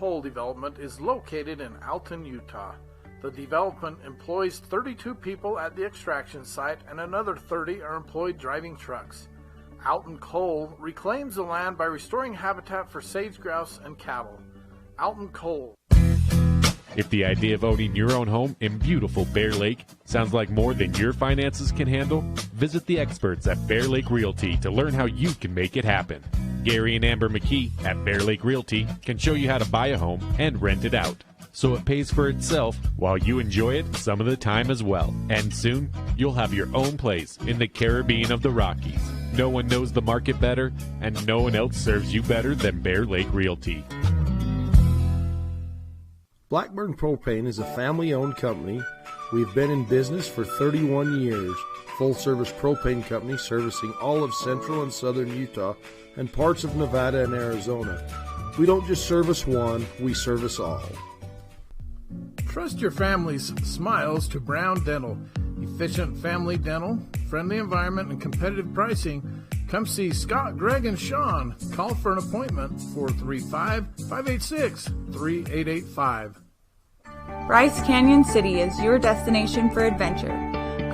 Coal development is located in Alton, Utah. The development employs 32 people at the extraction site and another 30 are employed driving trucks. Alton Coal reclaims the land by restoring habitat for sage grouse and cattle. Alton Coal. If the idea of owning your own home in beautiful Bear Lake sounds like more than your finances can handle, visit the experts at Bear Lake Realty to learn how you can make it happen. Gary and Amber McKee at Bear Lake Realty can show you how to buy a home and rent it out, so it pays for itself while you enjoy it some of the time as well. And soon, you'll have your own place in the Caribbean of the Rockies. No one knows the market better, and no one else serves you better than Bear Lake Realty. Blackburn Propane is a family-owned company. We've been in business for 31 years. Full-service propane company servicing all of central and southern Utah and parts of Nevada and Arizona. We don't just service one, we service all. Trust your family's smiles to Brown Dental. Efficient family dental, friendly environment, and competitive pricing. Come see Scott, Greg, and Sean. Call for an appointment, 435-586-3885. Bryce Canyon City is your destination for adventure.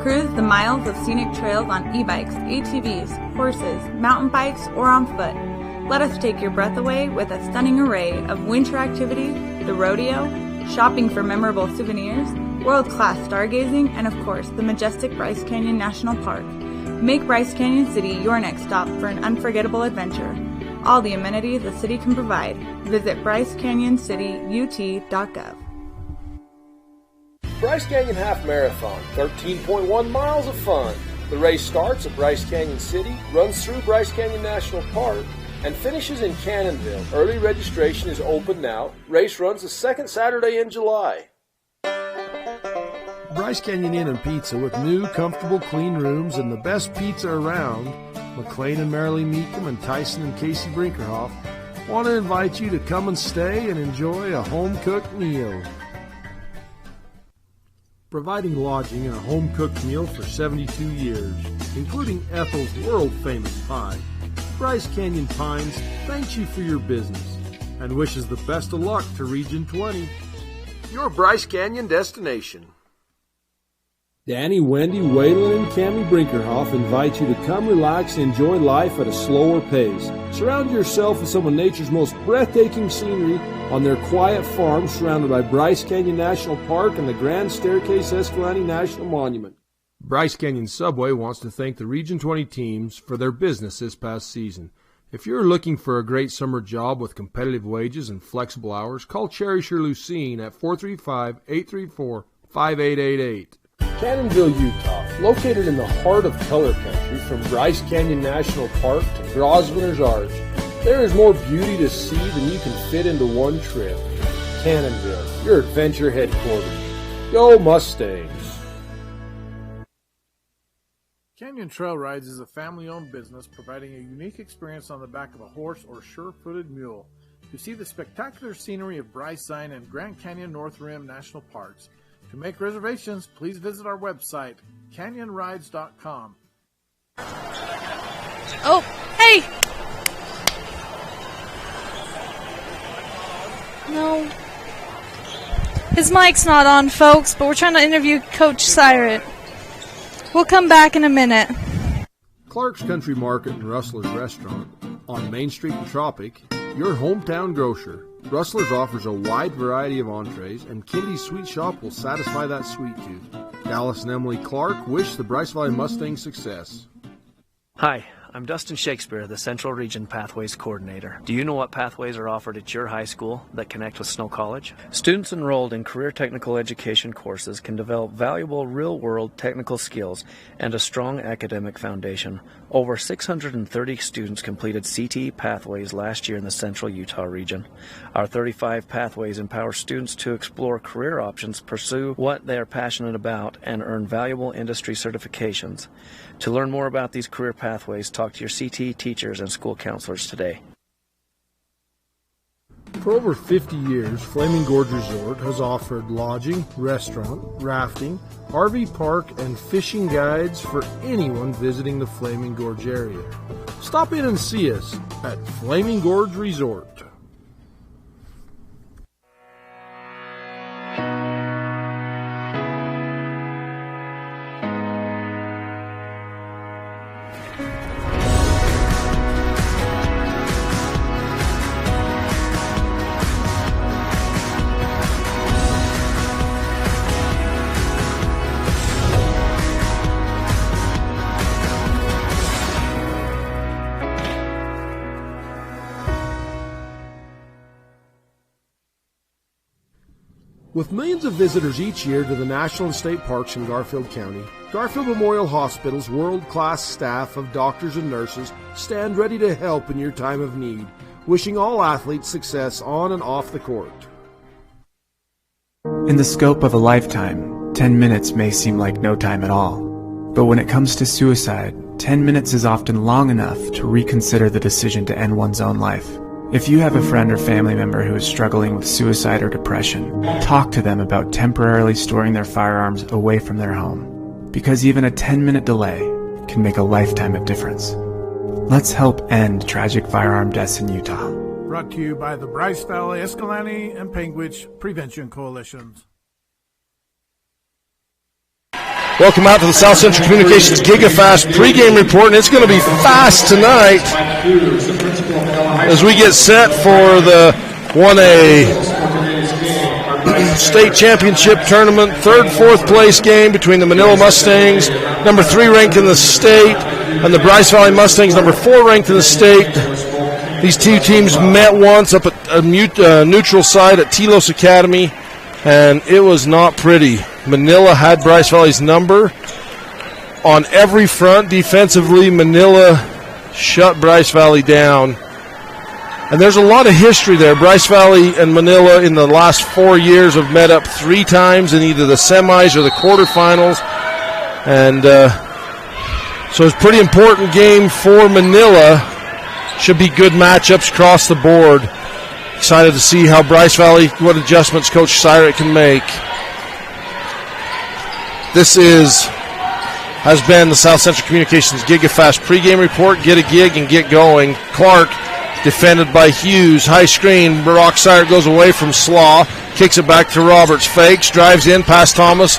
Cruise the miles of scenic trails on e-bikes, ATVs, horses, mountain bikes, or on foot. Let us take your breath away with a stunning array of winter activities, the rodeo, shopping for memorable souvenirs, world-class stargazing, and of course, the majestic Bryce Canyon National Park. Make Bryce Canyon City your next stop for an unforgettable adventure. All the amenities the city can provide. Visit BryceCanyonCityUT.gov. Bryce Canyon Half Marathon, 13.1 miles of fun. The race starts at Bryce Canyon City, runs through Bryce Canyon National Park, and finishes in Cannonville. Early registration is open now. Race runs the second Saturday in July. Bryce Canyon Inn and Pizza with new, comfortable, clean rooms and the best pizza around. McLean and Marilee Meekum and Tyson and Casey Brinkerhoff want to invite you to come and stay and enjoy a home-cooked meal. Providing lodging and a home-cooked meal for 72 years, including Ethel's world-famous pie. Bryce Canyon Pines thanks you for your business and wishes the best of luck to Region 20, your Bryce Canyon destination. Danny, Wendy, Waylon, and Cammie Brinkerhoff invite you to come relax and enjoy life at a slower pace. Surround yourself with some of nature's most breathtaking scenery on their quiet farm surrounded by Bryce Canyon National Park and the Grand Staircase Escalante National Monument. Bryce Canyon Subway wants to thank the Region 20 teams for their business this past season. If you're looking for a great summer job with competitive wages and flexible hours, call Cherish or Lucene at 435-834-5888. Cannonville, Utah, located in the heart of color country from Bryce Canyon National Park to Grosvenor's Arch. There is more beauty to see than you can fit into one trip. Cannonville, your adventure headquarters. Go Mustangs! Canyon Trail Rides is a family-owned business providing a unique experience on the back of a horse or sure-footed mule. To see the spectacular scenery of Bryce Sign and Grand Canyon North Rim National Parks. To make reservations, please visit our website, canyonrides.com. Oh, hey! No. His mic's not on, folks, but we're trying to interview Coach Siret. We'll come back in a minute. Clark's Country Market and Rustler's Restaurant on Main Street in Tropic, your hometown grocer. Rustler's offers a wide variety of entrees, and Kindy's Sweet Shop will satisfy that sweet tooth. Dallas and Emily Clark wish the Bryce Valley Mustangs success. Hi, I'm Dustin Shakespeare, the Central Region Pathways Coordinator. Do you know what pathways are offered at your high school that connect with Snow College? Students enrolled in career technical education courses can develop valuable real-world technical skills and a strong academic foundation. Over 630 students completed CTE pathways last year in the Central Utah region. Our 35 pathways empower students to explore career options, pursue what they are passionate about, and earn valuable industry certifications. To learn more about these career pathways, talk to your CTE teachers and school counselors today. For over 50 years, Flaming Gorge Resort has offered lodging, restaurant, rafting, RV park, and fishing guides for anyone visiting the Flaming Gorge area. Stop in and see us at Flaming Gorge Resort. With millions of visitors each year to the national and state parks in Garfield County, Garfield Memorial Hospital's world-class staff of doctors and nurses stand ready to help in your time of need, wishing all athletes success on and off the court. In the scope of a lifetime, 10 minutes may seem like no time at all. But when it comes to suicide, 10 minutes is often long enough to reconsider the decision to end one's own life. If you have a friend or family member who is struggling with suicide or depression, talk to them about temporarily storing their firearms away from their home, because even a 10-minute delay can make a lifetime of difference. Let's help end tragic firearm deaths in Utah. Brought to you by the Bryce Valley, Escalante, and Panguitch Prevention Coalitions. Welcome out to the South Central Communications GigaFast pregame report, and it's going to be fast tonight as we get set for the 1A state championship tournament, third, fourth place game between the Manila Mustangs, number 3 ranked in the state, and the Bryce Valley Mustangs, number 4 ranked in the state. These two teams met once up at a neutral site at Telos Academy, and it was not pretty. Manila had Bryce Valley's number on every front. Defensively, Manila shut Bryce Valley down. And there's a lot of history there. Bryce Valley and Manila in the last 4 years have met up 3 times in either the semis or the quarterfinals. And so it's a pretty important game for Manila. Should be good matchups across the board. Excited to see how Bryce Valley, what adjustments Coach Syrett can make. This has been the South Central Communications GigaFast pregame report. Get a gig and get going. Clark defended by Hughes. High screen. Brock Syrett goes away from Slaw. Kicks it back to Roberts. Fakes. Drives in past Thomas.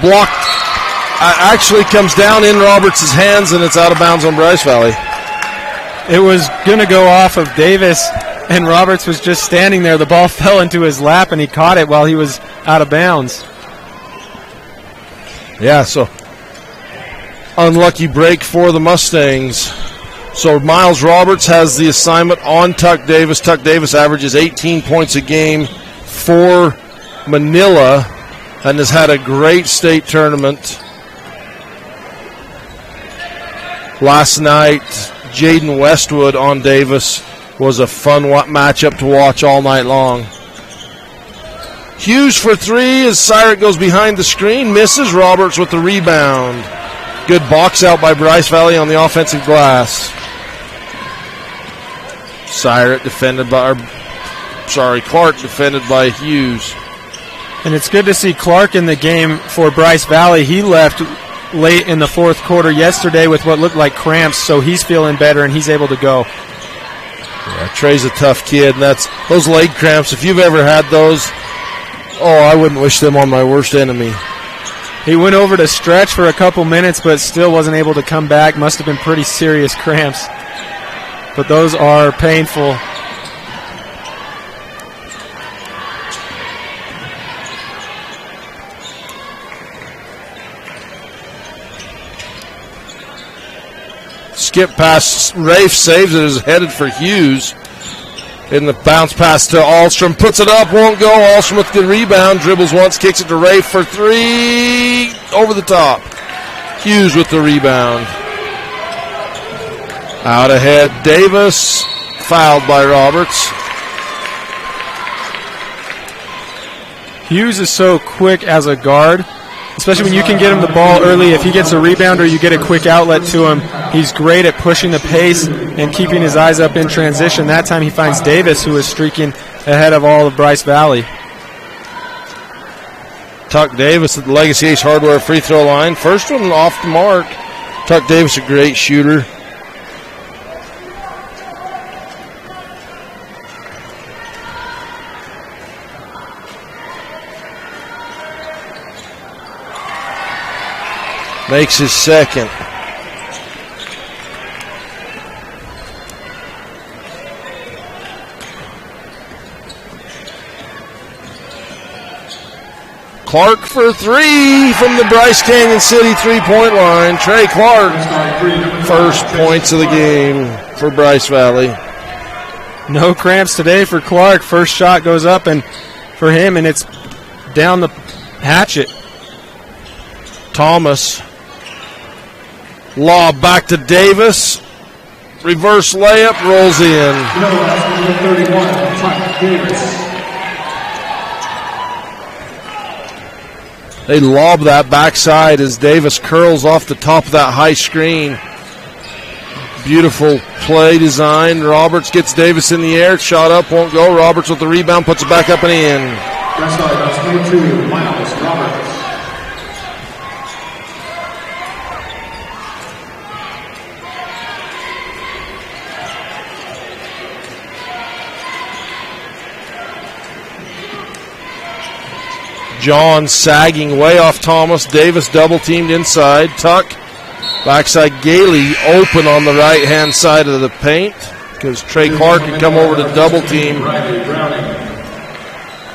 Blocked. Actually comes down in Roberts' hands, and it's out of bounds on Bryce Valley. It was going to go off of Davis, and Roberts was just standing there. The ball fell into his lap, and he caught it while he was out of bounds. Yeah, so unlucky break for the Mustangs. So Miles Roberts has the assignment on Tuck Davis. Tuck Davis averages 18 points a game for Manila and has had a great state tournament. Last night, Jaden Westwood on Davis was a fun matchup to watch all night long. Hughes for 3 as Syrett goes behind the screen, misses. Roberts with the rebound. Good box out by Bryce Valley on the offensive glass. Clark defended by Hughes. And it's good to see Clark in the game for Bryce Valley. He left late in the fourth quarter yesterday with what looked like cramps, so he's feeling better and he's able to go. Yeah, Trey's a tough kid, and that's those leg cramps. If you've ever had those, I wouldn't wish them on my worst enemy. He went over to stretch for a couple minutes, but still wasn't able to come back. Must have been pretty serious cramps. But those are painful. Skip pass, Rafe saves it, is headed for Hughes. In the bounce pass to Ahlstrom, puts it up, won't go. Ahlstrom with the rebound, dribbles once, kicks it to Rafe for 3, over the top. Hughes with the rebound. Out ahead, Davis, fouled by Roberts. Hughes is so quick as a guard, especially when you can get him the ball early. If he gets a rebound or you get a quick outlet to him, he's great at pushing the pace and keeping his eyes up in transition. That time he finds Davis, who is streaking ahead of all of Bryce Valley. Tuck Davis at the Legacy Ace Hardware free throw line. First one off the mark. Tuck Davis, a great shooter. Makes his second. Clark for 3 from the Bryce Canyon City three-point line. Trey Clark, first points of the game for Bryce Valley. No cramps today for Clark. First shot goes up and for him, and it's down the hatchet. Thomas. Lob back to Davis. Reverse layup, rolls in. They lob that backside as Davis curls off the top of that high screen. Beautiful play design. Roberts gets Davis in the air. Shot up, won't go. Roberts with the rebound, puts it back up and in. That's right, that's 22, Miles Roberts. John sagging way off Thomas. Davis double teamed inside. Tuck. Backside Gailey open on the right hand side of the paint because Trey Clark can come over to double team.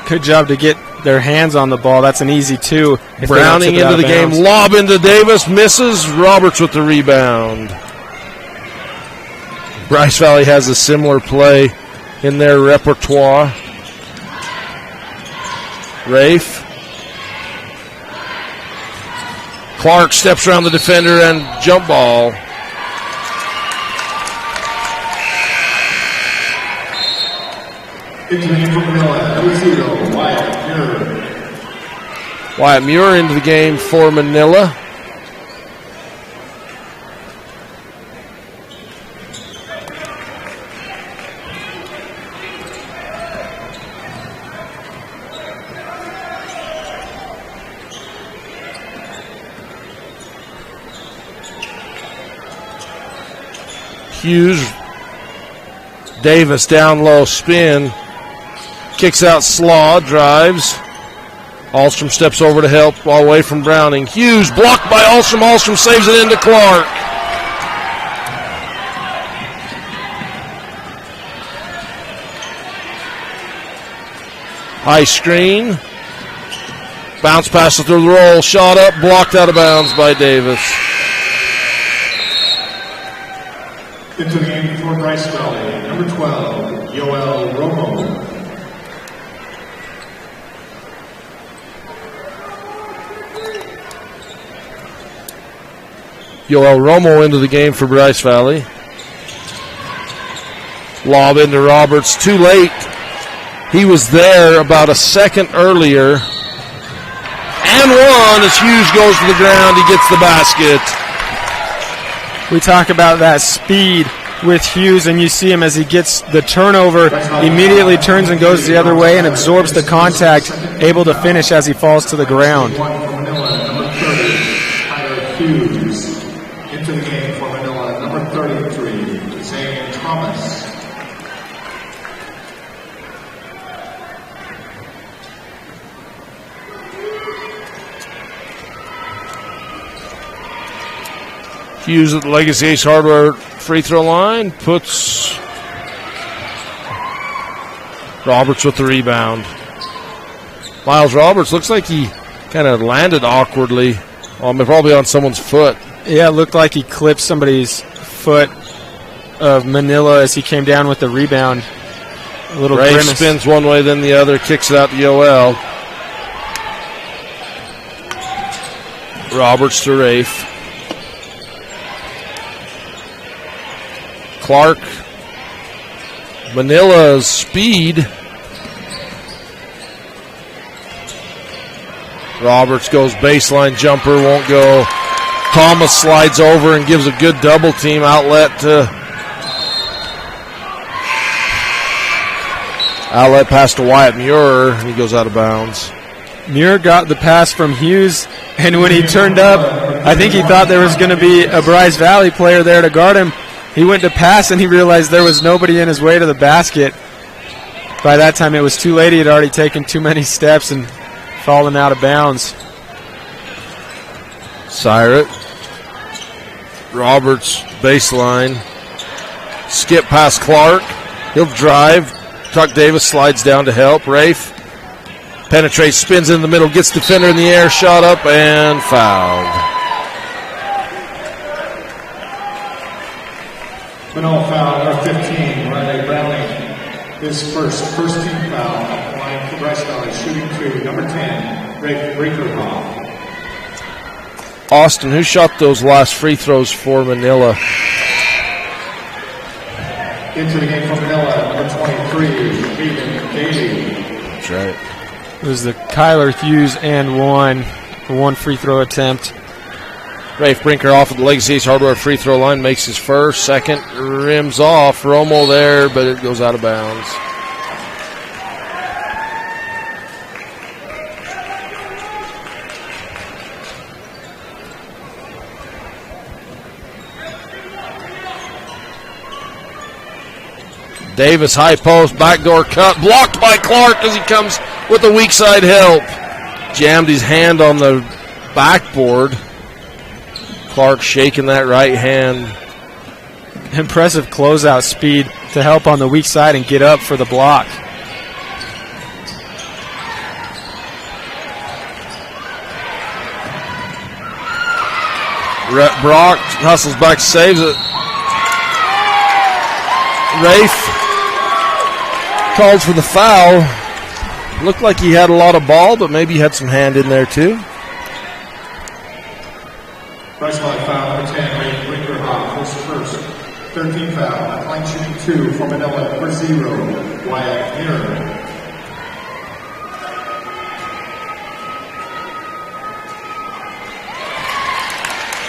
Good job to get their hands on the ball. That's an easy two. Browning into the game. Lob into Davis. Misses. Roberts with the rebound. Bryce Valley has a similar play in their repertoire. Rafe. Clark steps around the defender and jump ball. Into the game for Manila, number 0, Wyatt Muir. Wyatt Muir into the game for Manila. Hughes, Davis down low, spin, kicks out Slaw, drives. Ahlstrom steps over to help away from Browning. Hughes blocked by Ahlstrom. Ahlstrom saves it into Clark. High screen. Bounce passes through the roll. Shot up, blocked out of bounds by Davis. Into the game for Bryce Valley, number 12, Yoel Romo. Yoel Romo into the game for Bryce Valley. Lob into Roberts, too late. He was there about a second earlier. And one as Hughes goes to the ground, he gets the basket. We talk about that speed with Hughes, and you see him as he gets the turnover, immediately turns and goes the other way and absorbs the contact, able to finish as he falls to the ground. Hughes into the game for Manila, number 33, Zane Thomas. Hughes at the Legacy Ace Hardware free throw line, puts Roberts with the rebound. Miles Roberts looks like he kind of landed awkwardly, probably on someone's foot. Yeah, it looked like he clipped somebody's foot of Manila as he came down with the rebound. A little Ray grimace. spins one way, then the other, kicks it out to Yoel. Roberts to Rafe. Clark. Manila's speed. Roberts goes baseline jumper, won't go. Thomas slides over and gives a good double team outlet pass to Wyatt Muir, and he goes out of bounds. Muir got the pass from Hughes, and when he turned up, I think he thought there was going to be a Bryce Valley player there to guard him. He went to pass, and he realized there was nobody in his way to the basket. By that time, it was too late. He had already taken too many steps and fallen out of bounds. Siret. Roberts, baseline. Skip past Clark. He'll drive. Tuck Davis slides down to help. Rafe penetrates, spins in the middle, gets defender in the air, shot up, and fouled. Manila foul, number 15, Riley Browning. His first team foul, line for Bryce Valley. shooting 2, number 10, Rick Brinkerhoff. Austin, who shot those last free throws for Manila? Into the game for Manila, number 23, Hayden Daly. That's right. It was the Kyler Hughes and one free throw attempt. Rafe Brinker off of the Legacy Ace Hardware free throw line, makes his first, second, rims off. Romo there, but it goes out of bounds. Davis, high post, backdoor cut, blocked by Clark as he comes with the weak side help. Jammed his hand on the backboard. Clark shaking that right hand. Impressive closeout speed to help on the weak side and get up for the block. Brock hustles back, saves it. Rafe called for the foul. Looked like he had a lot of ball, but maybe he had some hand in there too. Bryce foul, number 10, Ray Brinkerhoff, first. 13 foul, line shooting 2 for Manila, number 0, Wyatt Muir.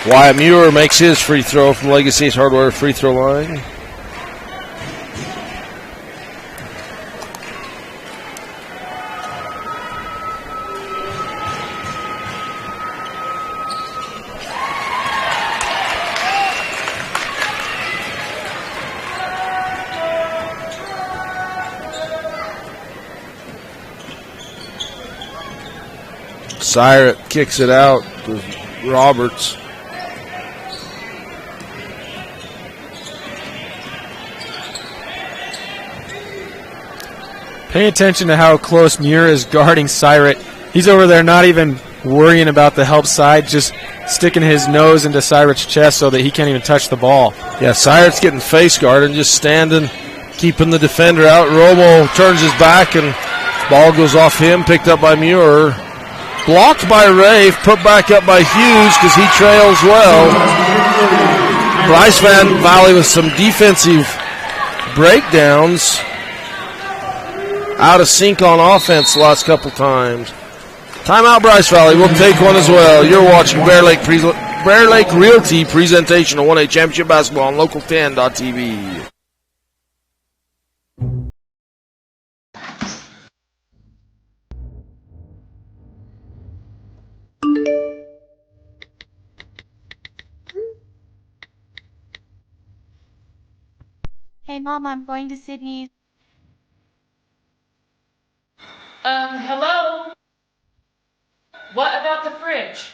Wyatt Muir makes his free throw from Legacy Ace Hardware free throw line. Siret kicks it out to Roberts. Pay attention to how close Muir is guarding Siret. He's over there not even worrying about the help side, just sticking his nose into Siret's chest so that he can't even touch the ball. Yeah, Siret's getting face guarded, just standing, keeping the defender out. Romo turns his back and ball goes off him, picked up by Muir. Blocked by Rafe, put back up by Hughes because he trails well. Bryce Valley with some defensive breakdowns. Out of sync on offense the last couple times. Timeout, Bryce Valley. We'll take one as well. You're watching Bear Lake Realty presentation of 1A Championship Basketball on Local10.tv. Hey Mom, I'm going to Sydney. Hello? What about the fridge?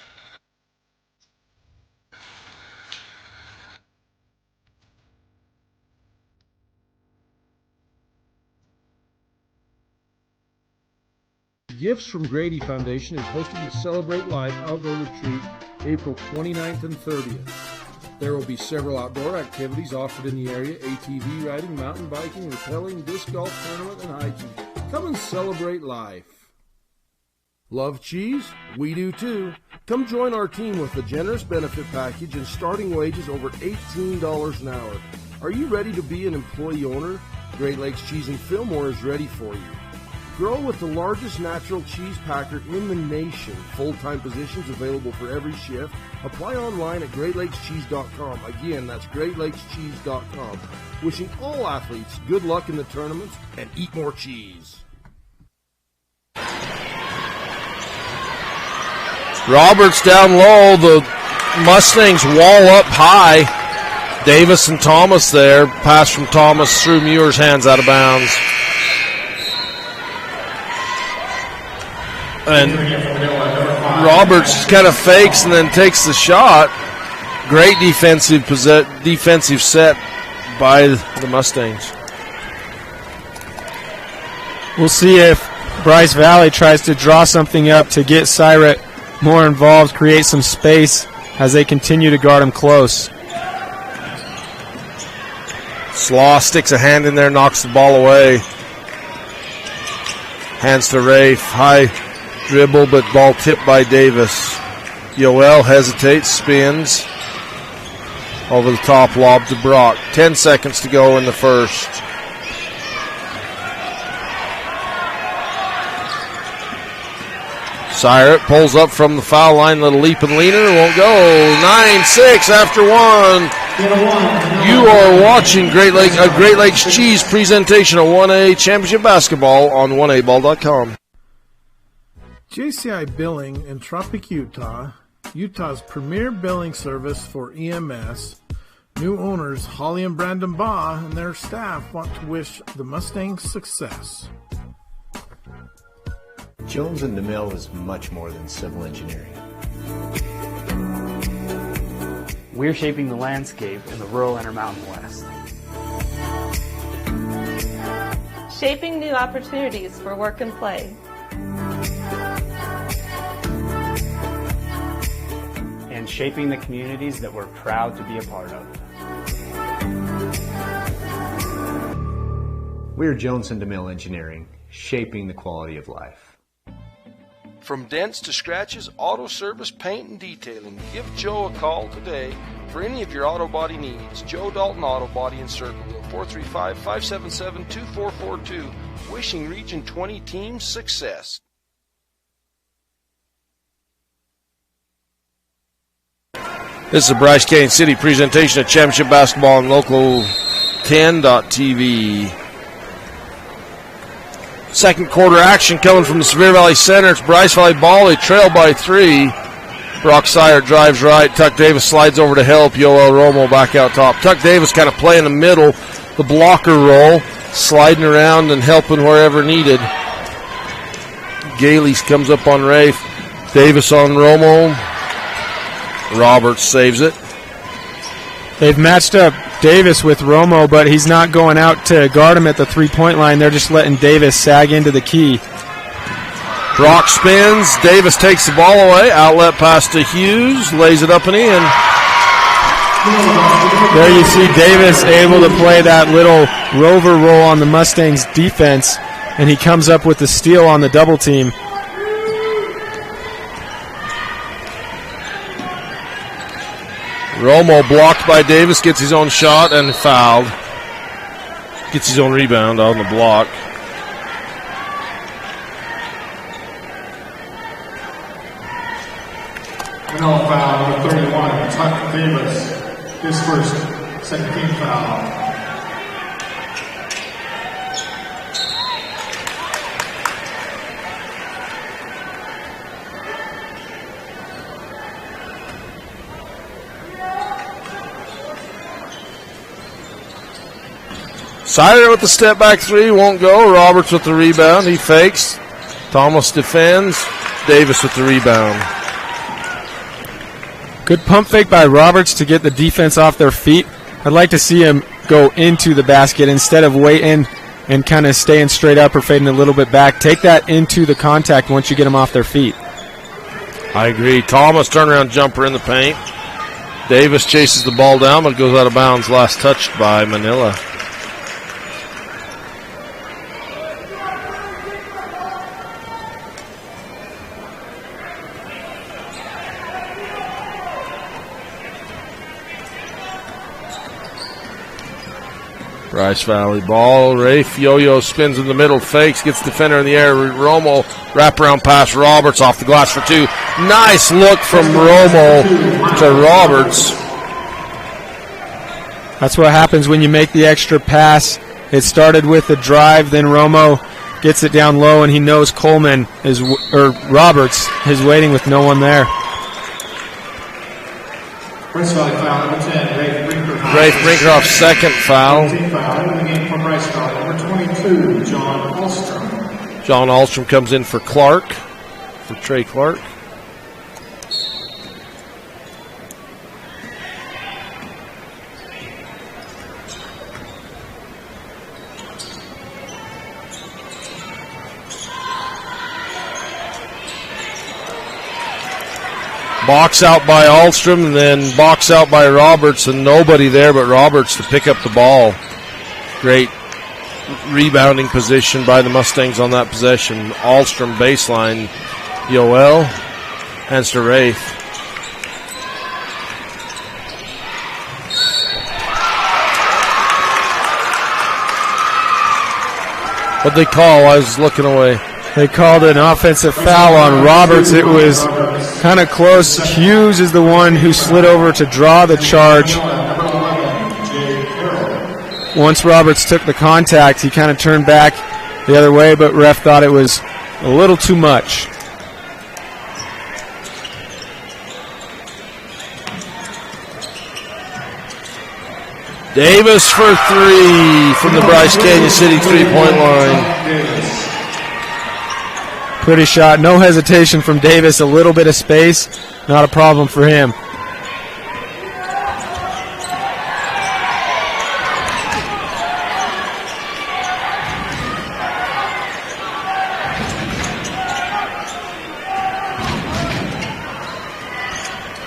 Gifts from Grady Foundation is hosting the Celebrate Life Outdoor Retreat April 29th and 30th. There will be several outdoor activities offered in the area: ATV riding, mountain biking, rappelling, disc golf tournament, and hiking. Come and celebrate life. Love cheese? We do too. Come join our team with the generous benefit package and starting wages over $18 an hour. Are you ready to be an employee owner? Great Lakes Cheese in Fillmore is ready for you. Grow with the largest natural cheese packer in the nation. Full-time positions available for every shift. Apply online at GreatLakesCheese.com. Again, that's GreatLakesCheese.com. Wishing all athletes good luck in the tournaments and eat more cheese. Roberts down low. The Mustangs wall up high. Davis and Thomas there. Pass from Thomas through Muir's hands, out of bounds. And Roberts kind of fakes and then takes the shot. Great defensive set by the Mustangs. We'll see if Bryce Valley tries to draw something up to get Siret more involved, create some space as they continue to guard him close. Slaw sticks a hand in there, knocks the ball away. Hands to Rafe. High dribble, but ball tipped by Davis. Yoel hesitates, spins. Over the top, lob to Brock. 10 seconds to go in the first. Syrett pulls up from the foul line, little leap and leaner, won't go. 9-6 after one. You are watching a Great Lakes Cheese presentation of 1A Championship Basketball on 1aball.com. JCI Billing in Tropic, Utah, Utah's premier billing service for EMS. New owners Holly and Brandon Baugh and their staff want to wish the Mustangs success. Jones & DeMille is much more than civil engineering. We're shaping the landscape in the rural Intermountain West. Shaping new opportunities for work and play. And shaping the communities that we're proud to be a part of. We're Jones & DeMille Engineering, shaping the quality of life. From dents to scratches, auto service, paint, and detailing, give Joe a call today for any of your auto body needs. Joe Dalton Auto Body in Circleville, 435-577-2442. Wishing Region 20 team success. This is a Bryce Canyon City presentation of Championship Basketball on Local 10.tv. Second quarter action coming from the Sevier Valley Center. It's Bryce Valley ball. They trail by 3. Brock Sire drives right. Tuck Davis slides over to help. Yoel Romo back out top. Tuck Davis kind of play in the middle, the blocker role, sliding around and helping wherever needed. Gailey comes up on Rafe. Davis on Romo. Roberts saves it. They've matched up Davis with Romo, but he's not going out to guard him at the three-point line. They're just letting Davis sag into the key. Brock spins. Davis takes the ball away. Outlet pass to Hughes. Lays it up and in. There you see Davis able to play that little rover roll on the Mustangs defense, and he comes up with the steal on the double team. Romo blocked by Davis, gets his own shot and fouled. Gets his own rebound on the block. Another foul with 31, Tuck Davis. His first, second team foul. Sider with the step back 3, won't go. Roberts with the rebound, he fakes. Thomas defends. Davis with the rebound. Good pump fake by Roberts to get the defense off their feet. I'd like to see him go into the basket instead of waiting and kind of staying straight up or fading a little bit back. Take that into the contact once you get them off their feet. I agree. Thomas turnaround jumper in the paint. Davis chases the ball down, but goes out of bounds. Last touched by Manila. Bryce Valley ball. Rafe Yo-Yo spins in the middle, fakes, gets defender in the air. Romo, wraparound pass. Roberts off the glass for 2. Nice look from Romo to Roberts. That's what happens when you make the extra pass. It started with the drive, then Romo gets it down low, and he knows Roberts is waiting with no one there. Bryce Valley foul number 10, Rafe Brinkerhoff's second foul. Team foul in the game for Bryce Valley, number 22, John Alstrom. John Alstrom comes in for Clark, for Trey Clark. Box out by Alstrom and then box out by Roberts, and nobody there but Roberts to pick up the ball. Great rebounding position by the Mustangs on that possession. Ahlstrom baseline. Yoel. Hands to Rafe. What'd they call? I was looking away. They called an offensive foul on Roberts. It was kind of close. Hughes is the one who slid over to draw the charge. Once Roberts took the contact, he kind of turned back the other way, but ref thought it was a little too much. Davis for three from the Bryce Canyon City three-point line. Pretty shot. No hesitation from Davis. A little bit of space. Not a problem for him.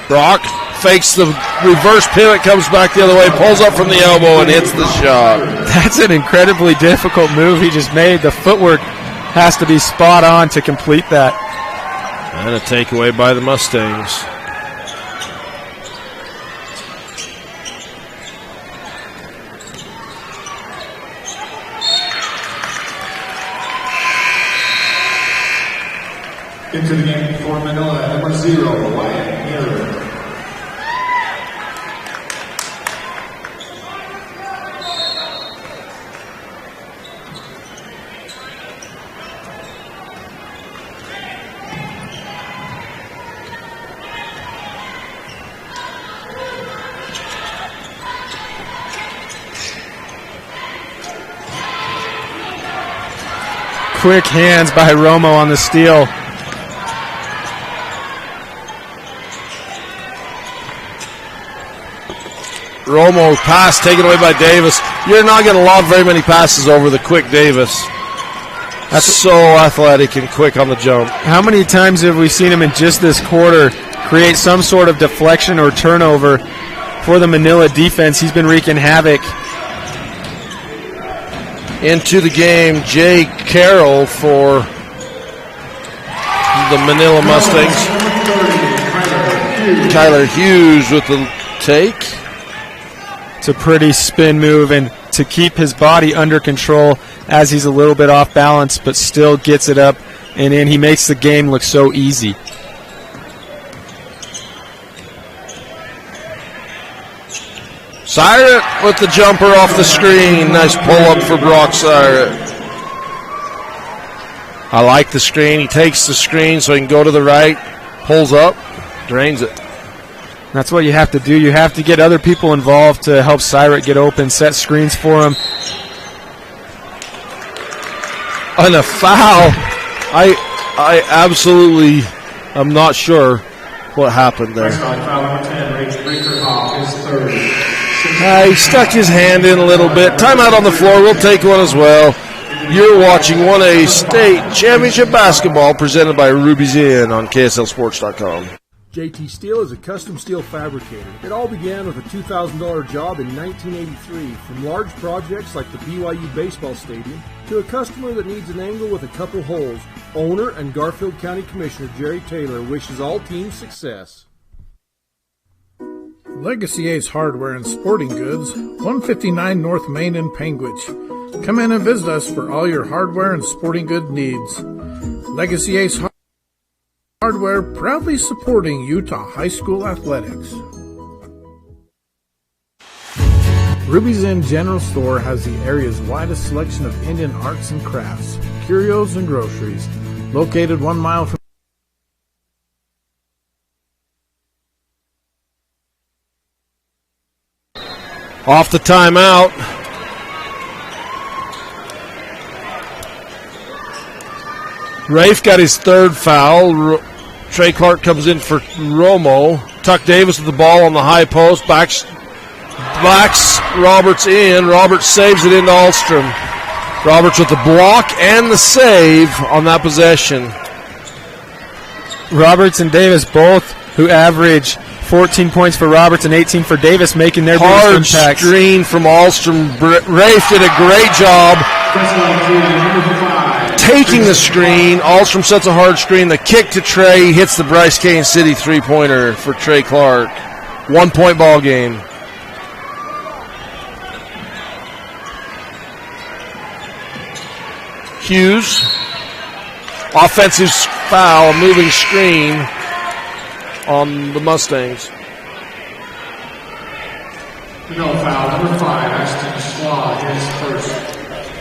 Brock fakes the reverse pivot, comes back the other way, pulls up from the elbow, and hits the shot. That's an incredibly difficult move he just made. The footwork has to be spot on to complete that. And a takeaway by the Mustangs. Into the game for Manila, number 0, Wyatt Muir. Quick hands by Romo on the steal. Romo pass taken away by Davis. You're not going to lob very many passes over the quick Davis. That's so athletic and quick on the jump. How many times have we seen him in just this quarter create some sort of deflection or turnover for the Manila defense? He's been wreaking havoc. Into the game, Jay Carroll for the Manila Mustangs. Tyler Hughes with the take. It's a pretty spin move, and to keep his body under control as he's a little bit off balance, but still gets it up and in. He makes the game look so easy. Syrett with the jumper off the screen. Nice pull-up for Brock Syrett. I like the screen. He takes the screen so he can go to the right, pulls up, drains it. That's what you have to do. You have to get other people involved to help Syrett get open, set screens for him. On a foul, I absolutely am not sure what happened there. He stuck his hand in a little bit. Timeout on the floor. We'll take one as well. You're watching 1A State Championship Basketball presented by Ruby's Inn on KSLSports.com. JT Steel is a custom steel fabricator. It all began with a $2,000 job in 1983, from large projects like the BYU baseball stadium to a customer that needs an angle with a couple holes. Owner and Garfield County Commissioner Jerry Taylor wishes all teams success. Legacy Ace Hardware and Sporting Goods, 159 North Main in Panguitch. Come in and visit us for all your hardware and sporting good needs. Legacy Ace Hardware, proudly supporting Utah high school athletics. Ruby's Inn General Store has the area's widest selection of Indian arts and crafts, curios, and groceries. Located 1 mile from off the timeout. Rafe got his third foul. Trey Clark comes in for Romo. Tuck Davis with the ball on the high post. Backs Roberts in. Roberts saves it into Ahlstrom. Roberts with the block and the save on that possession. Roberts and Davis both who average 14 points for Roberts and 18 for Davis, making their biggest impact. Hard screen from Ahlstrom. Rafe did a great job Taking the screen, Alstrom sets a hard screen. The kick to Trey hits the Bryce Canyon City three-pointer for Trey Clark. 1 point ball game. Hughes, offensive foul, moving screen on the Mustangs. No foul, number 5, Ashton Slaw, his first.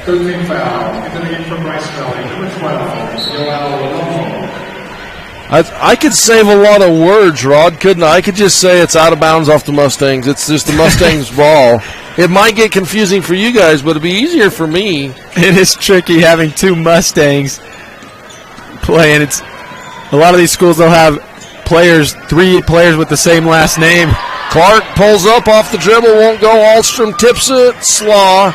13 foul, into the game from Bryce Valley, number 12, Yoel Romo. I could save a lot of words, Rod, couldn't I? I could just say it's out of bounds off the Mustangs. It's just the Mustangs' ball. It might get confusing for you guys, but it'd be easier for me. It is tricky having two Mustangs playing. It's a lot of these schools, they'll have three players with the same last name. Clark pulls up off the dribble, won't go. Alstrom tips it. Slaw.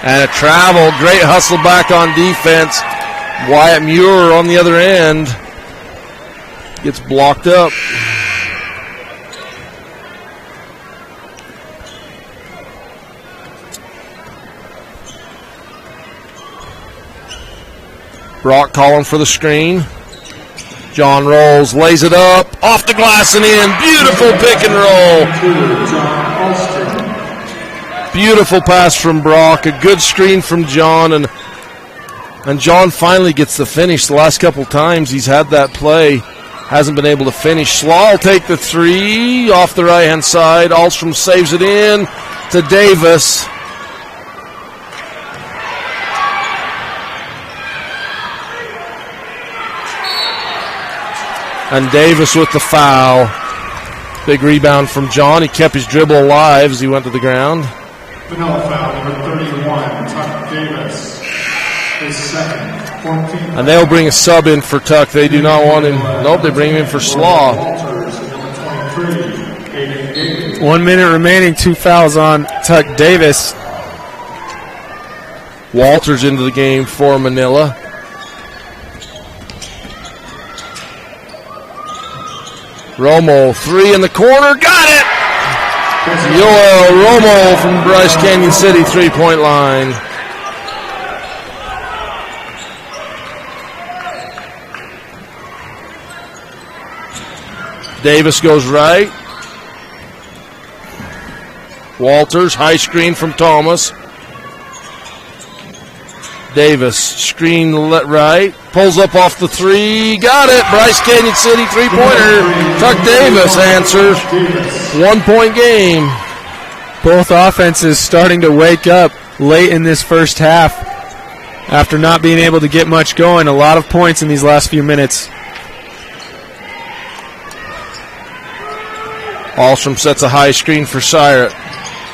And a travel. Great hustle back on defense. Wyatt Muir on the other end. Gets blocked up. Brock calling for the screen. John rolls, lays it up, off the glass and in. Beautiful pick and roll. Beautiful pass from Brock. A good screen from John, and John finally gets the finish. The last couple times he's had that play, hasn't been able to finish. Slaw will take the three off the right-hand side. Alstrom saves it in to Davis. And Davis with the foul. Big rebound from John. He kept his dribble alive as he went to the ground. Vanilla foul, number 31, Tuck Davis. His second, 14. And they'll bring a sub in for Tuck. They do not want him. Nope, they bring him in for Slaw. 1 minute remaining, 2 fouls on Tuck Davis. Walters into the game for Manila. Romo, three in the corner, got it! Yoel Romo from Bryce Canyon City, three-point line. Davis goes right. Walters, high screen from Thomas. Davis, screen right, pulls up off the three, got it. Bryce Canyon City three-pointer. Tuck Davis answers. 1 point game. Both offenses starting to wake up late in this first half after not being able to get much going. A lot of points in these last few minutes. Alstrom sets a high screen for Syret.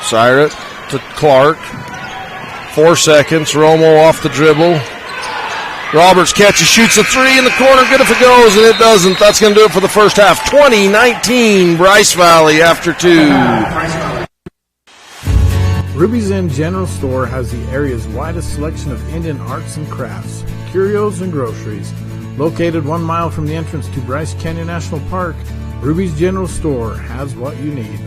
Syret to Clark. 4 seconds. Romo off the dribble. Roberts catches, shoots a three in the corner. Good if it goes, and it doesn't. That's going to do it for the first half. 20-19, Bryce Valley after 2. Ruby's Inn General Store has the area's widest selection of Indian arts and crafts, curios, and groceries. Located 1 mile from the entrance to Bryce Canyon National Park, Ruby's General Store has what you need.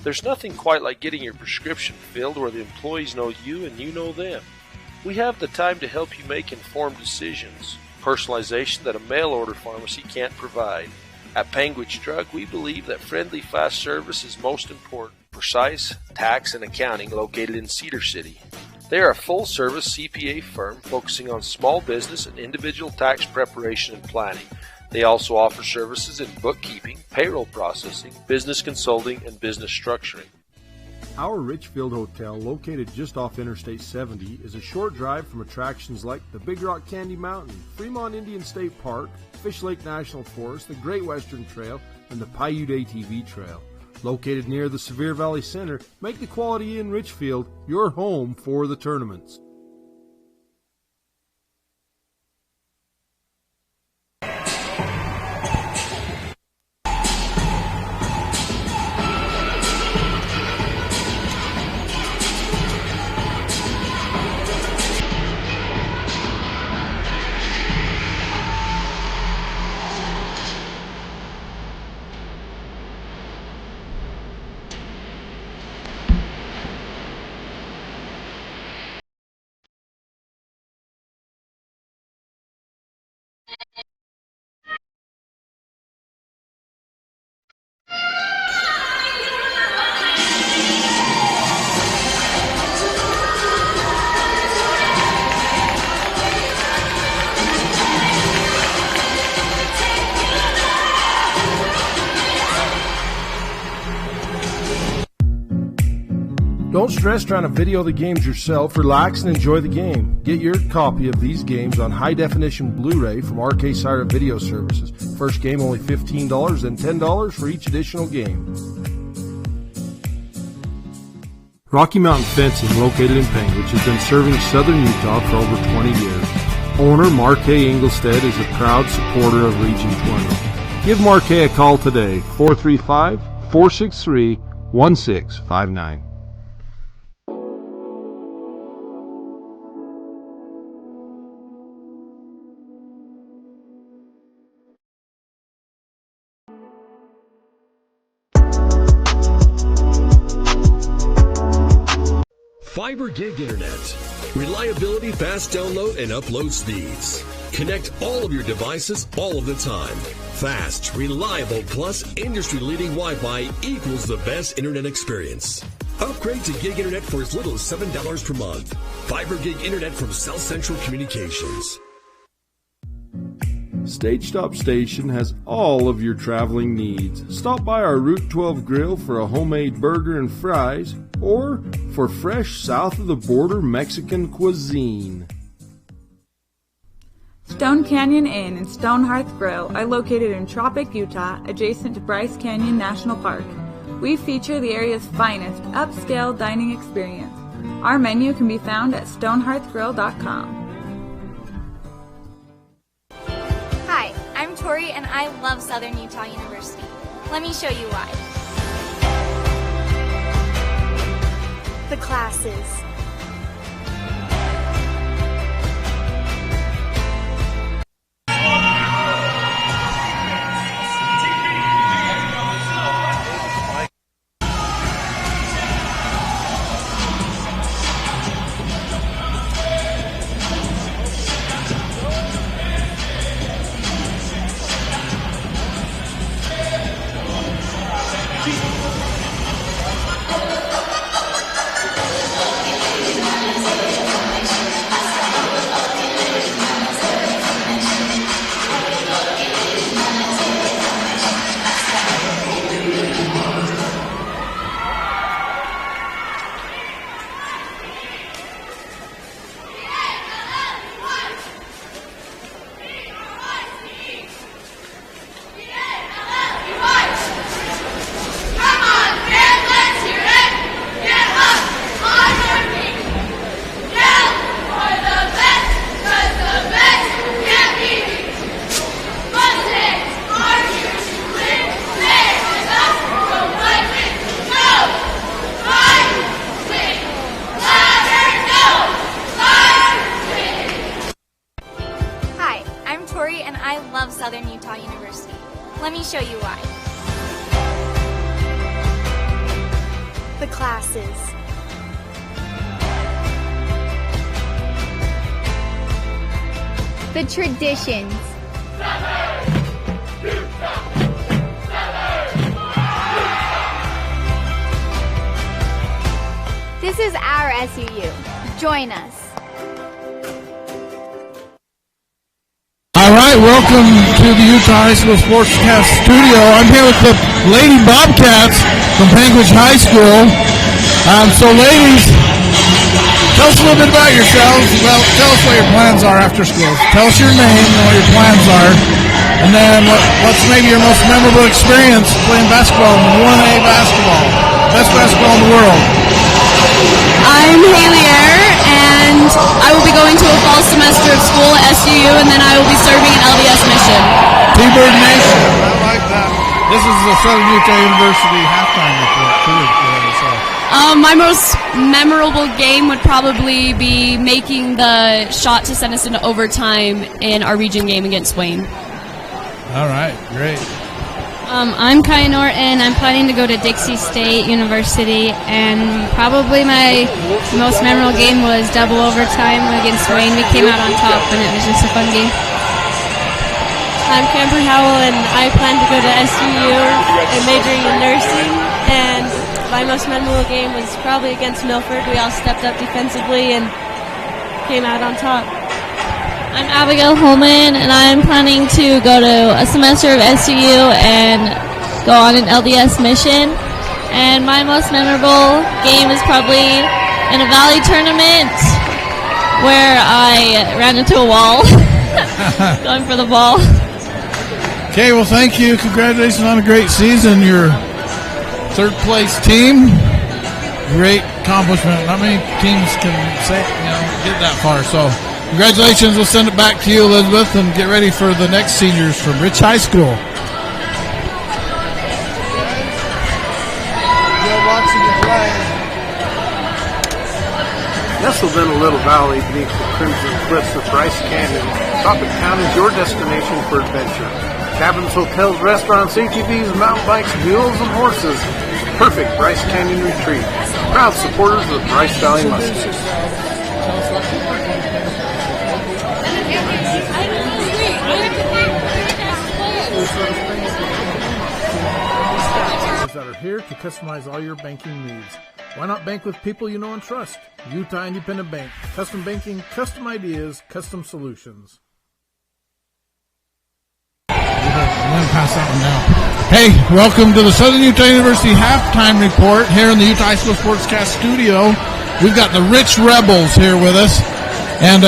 There's nothing quite like getting your prescription filled where the employees know you and you know them. We have the time to help you make informed decisions. Personalization that a mail-order pharmacy can't provide. At Panguitch Drug, we believe that friendly, fast service is most important. Precise tax and accounting located in Cedar City. They are a full-service CPA firm focusing on small business and individual tax preparation and planning. They also offer services in bookkeeping, payroll processing, business consulting, and business structuring. Our Richfield Hotel, located just off Interstate 70, is a short drive from attractions like the Big Rock Candy Mountain, Fremont Indian State Park, Fish Lake National Forest, the Great Western Trail, and the Paiute ATV Trail. Located near the Sevier Valley Center, make the Quality Inn Richfield your home for the tournaments. Don't stress trying to video the games yourself. Relax and enjoy the game. Get your copy of these games on high-definition Blu-ray from RK Siren Video Services. First game only $15, then $10 for each additional game. Rocky Mountain Fencing, located in Panguitch, has been serving southern Utah for over 20 years. Owner Mark A. Engelstead is a proud supporter of Region 20. Give Mark A. call today, 435-463-1659. Fiber Gig Internet. Reliability, fast download, and upload speeds. Connect all of your devices all of the time. Fast, reliable, plus industry-leading Wi-Fi equals the best internet experience. Upgrade to Gig Internet for as little as $7 per month. Fiber Gig Internet from South Central Communications. Stage Stop Station has all of your traveling needs. Stop by our Route 12 grill for a homemade burger and fries, or for fresh south-of-the-border Mexican cuisine. Stone Canyon Inn and Stone Hearth Grill are located in Tropic, Utah, adjacent to Bryce Canyon National Park. We feature the area's finest upscale dining experience. Our menu can be found at stonehearthgrill.com. Hi, I'm Tori and I love Southern Utah University. Let me show you why. The classes. Southern Utah University. Let me show you why. The classes. The traditions. This is our SUU. Join us. All right, welcome to the Utah High School Sportscast Studio. I'm here with the Lady Bobcats from Panguitch High School. So, ladies, tell us a little bit about yourselves. Well, tell us what your plans are after school. Tell us your name and what your plans are, and then what's maybe your most memorable experience playing basketball in 1A basketball, best basketball in the world. I'm Haley Eyre, and I will be going to a fall semester of school at SUU, and then I will be serving an LDS mission. T-Bird Nation, I like that. This is the Southern Utah University halftime report, too. My most memorable game would probably be making the shot to send us into overtime in our region game against Wayne. All right, great. I'm Kai Norton. I'm planning to go to Dixie State University, and probably my most memorable game was double overtime against Wayne. We came out on top, and it was just a fun game. I'm Camper Howell, and I plan to go to SUU and majoring in nursing, and my most memorable game was probably against Milford. We all stepped up defensively and came out on top. I'm Abigail Holman, and I'm planning to go to a semester of SUU and go on an LDS mission. And my most memorable game is probably in a Valley tournament where I ran into a wall going for the ball. Okay, well, thank you. Congratulations on a great season. Your third place team. Great accomplishment. Not many teams can get that far. So congratulations. We'll send it back to you, Elizabeth, and get ready for the next seniors from Rich High School. Nestled in a little valley beneath the crimson cliffs of Bryce Canyon, Tropic Town is your destination for adventure. Cabins, hotels, restaurants, ATVs, mountain bikes, mules, and horses. Perfect Bryce Canyon retreat. Proud supporters of the Bryce Valley Mustangs. That are here to customize all your banking needs. Why not bank with people you know and trust? Utah Independent Bank. Custom banking, custom ideas, custom solutions. I'm going to pass that one down. Hey, welcome to the Southern Utah University Halftime Report here in the Utah High School Sportscast studio. We've got the Rich Rebels here with us. And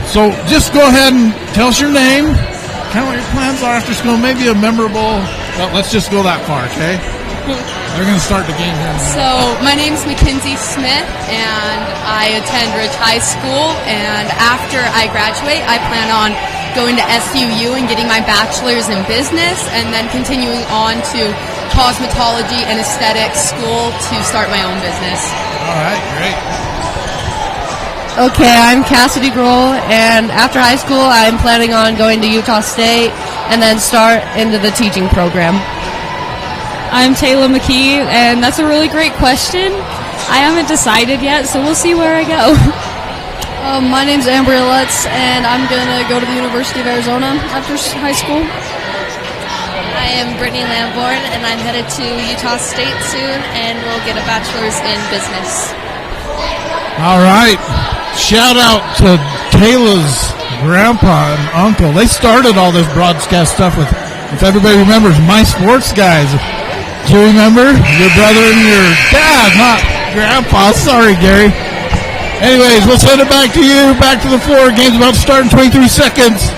so just go ahead and tell us your name, kind of what your plans are after school, maybe a memorable, well, let's just go that far, okay? They're going to start the game here. So my name's Mackenzie Smith, and I attend Ridge High School, and after I graduate, I plan on going to SUU and getting my bachelor's in business, and then continuing on to cosmetology and aesthetics school to start my own business. All right, great. Okay, I'm Cassidy Grohl, and after high school, I'm planning on going to Utah State and then start into the teaching program. I'm Taylor McKee, and that's a really great question. I haven't decided yet, so we'll see where I go. My name's Ambria Lutz, and I'm going to go to the University of Arizona after high school. I am Brittany Lamborn, and I'm headed to Utah State soon, and we'll get a bachelor's in business. All right. Shout out to Taylor's grandpa and uncle. They started all this broadcast stuff with, if everybody remembers, My Sports Guys. Do you remember? Your brother and your dad, not grandpa. Sorry, Gary. Anyways, we'll send it back to you. Back to the floor. Game's about to start in 23 seconds.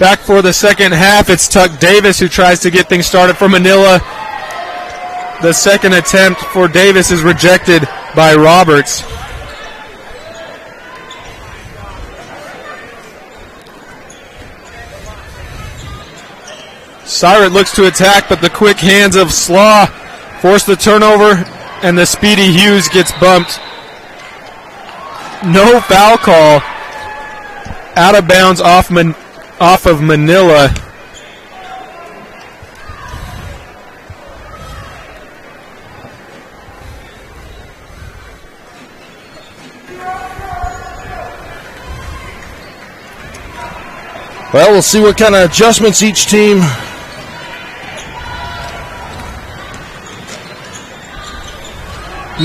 Back for the second half, it's Tuck Davis who tries to get things started for Manila. The second attempt for Davis is rejected by Roberts. Siret looks to attack, but the quick hands of Slaw force the turnover, and the speedy Hughes gets bumped. No foul call. Out of bounds off of Manila. Well, we'll see what kind of adjustments each team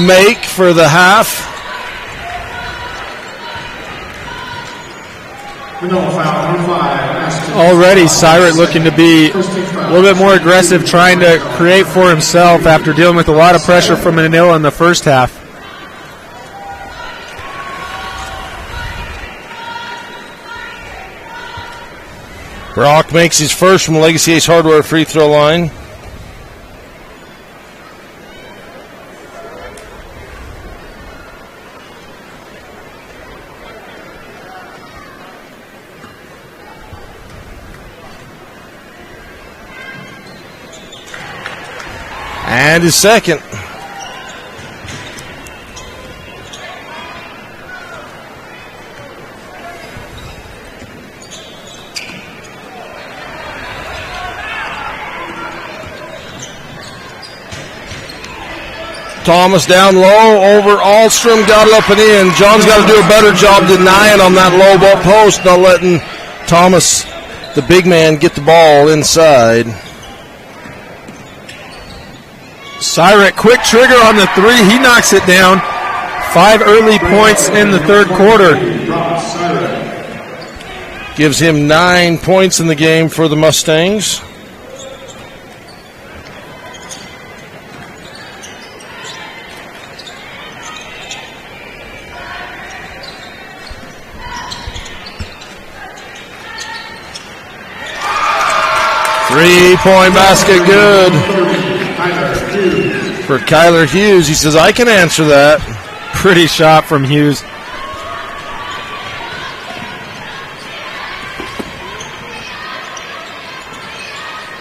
make for the half. Already Siret looking to be a little bit more aggressive, trying to create for himself after dealing with a lot of pressure from Manila in the first half. Brock makes his first from Legacy Ace Hardware free throw line. And his second. Thomas down low over Ahlstrom, got it up and in. John's got to do a better job denying on that low ball post, not letting Thomas, the big man, get the ball inside. Cyrett, quick trigger on the three. He knocks it down. 5 early points in the third quarter. Gives him 9 points in the game for the Mustangs. Three-point basket, good for Kyler Hughes. He says, I can answer that. Pretty shot from Hughes.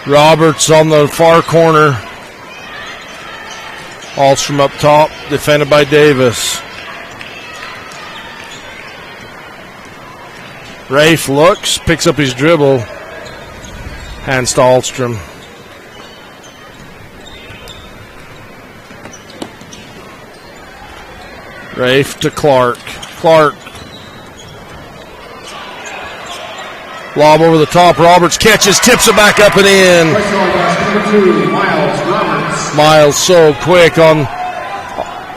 Roberts on the far corner. Ahlstrom up top, defended by Davis. Rafe looks, picks up his dribble. Hands to Ahlstrom. Rafe to Clark. Clark. Lob over the top. Roberts catches, tips it back up and in. Miles so quick on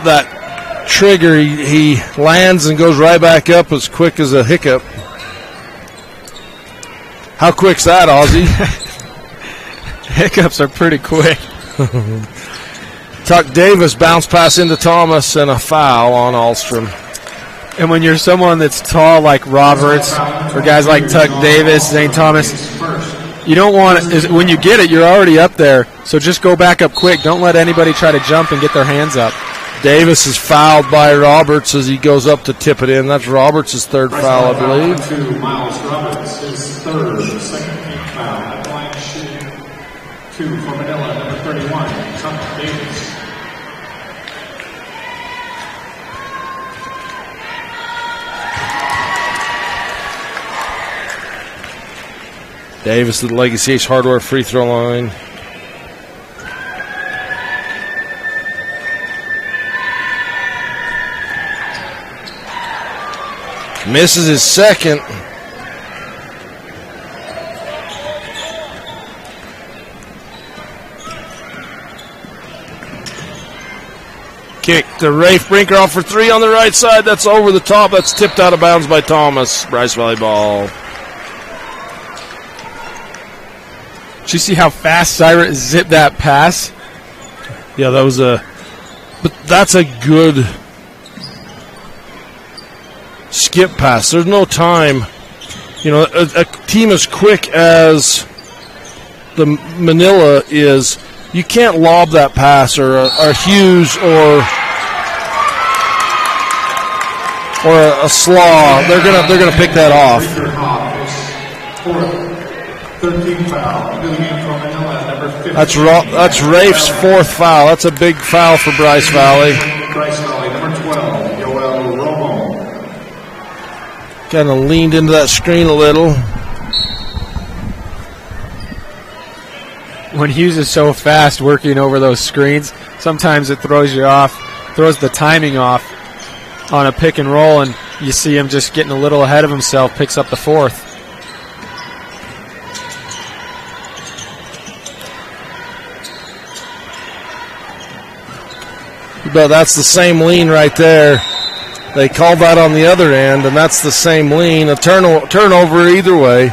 that trigger. He lands and goes right back up as quick as a hiccup. How quick's that, Ozzy? Hiccups are pretty quick. Tuck Davis bounce pass into Thomas and a foul on Ahlstrom. And when you're someone that's tall like Roberts or guys like Tuck Davis, Zane Thomas, you don't want it. When you get it, you're already up there. So just go back up quick. Don't let anybody try to jump and get their hands up. Davis is fouled by Roberts as he goes up to tip it in. That's Roberts' third foul, I believe. Miles Roberts, his third, second team foul. At line shooting 2 for Manila, number 31, Tuck Davis. Davis at the Legacy Ace Hardware free throw line. Misses his second. Kick to Rafe Brinker off for 3 on the right side. That's over the top. That's tipped out of bounds by Thomas. Bryce Valley ball. Did you see how fast Cyrett zipped that pass? Yeah, that was but that's a good skip pass. There's no time. You know, a team as quick as the Manila is, you can't lob that pass, or a Hughes or a Slaw. They're gonna pick that off. 13 foul. That's Rafe's 4th foul. That's a big foul for Bryce Valley. Bryce Valley, number 12, Yoel Romo. Kind of leaned into that screen a little. When Hughes is so fast working over those screens, sometimes it throws you off, throws the timing off on a pick and roll, and you see him just getting a little ahead of himself, picks up the 4th. But that's the same lean right there. They called that on the other end, and that's the same lean. A turnover either way.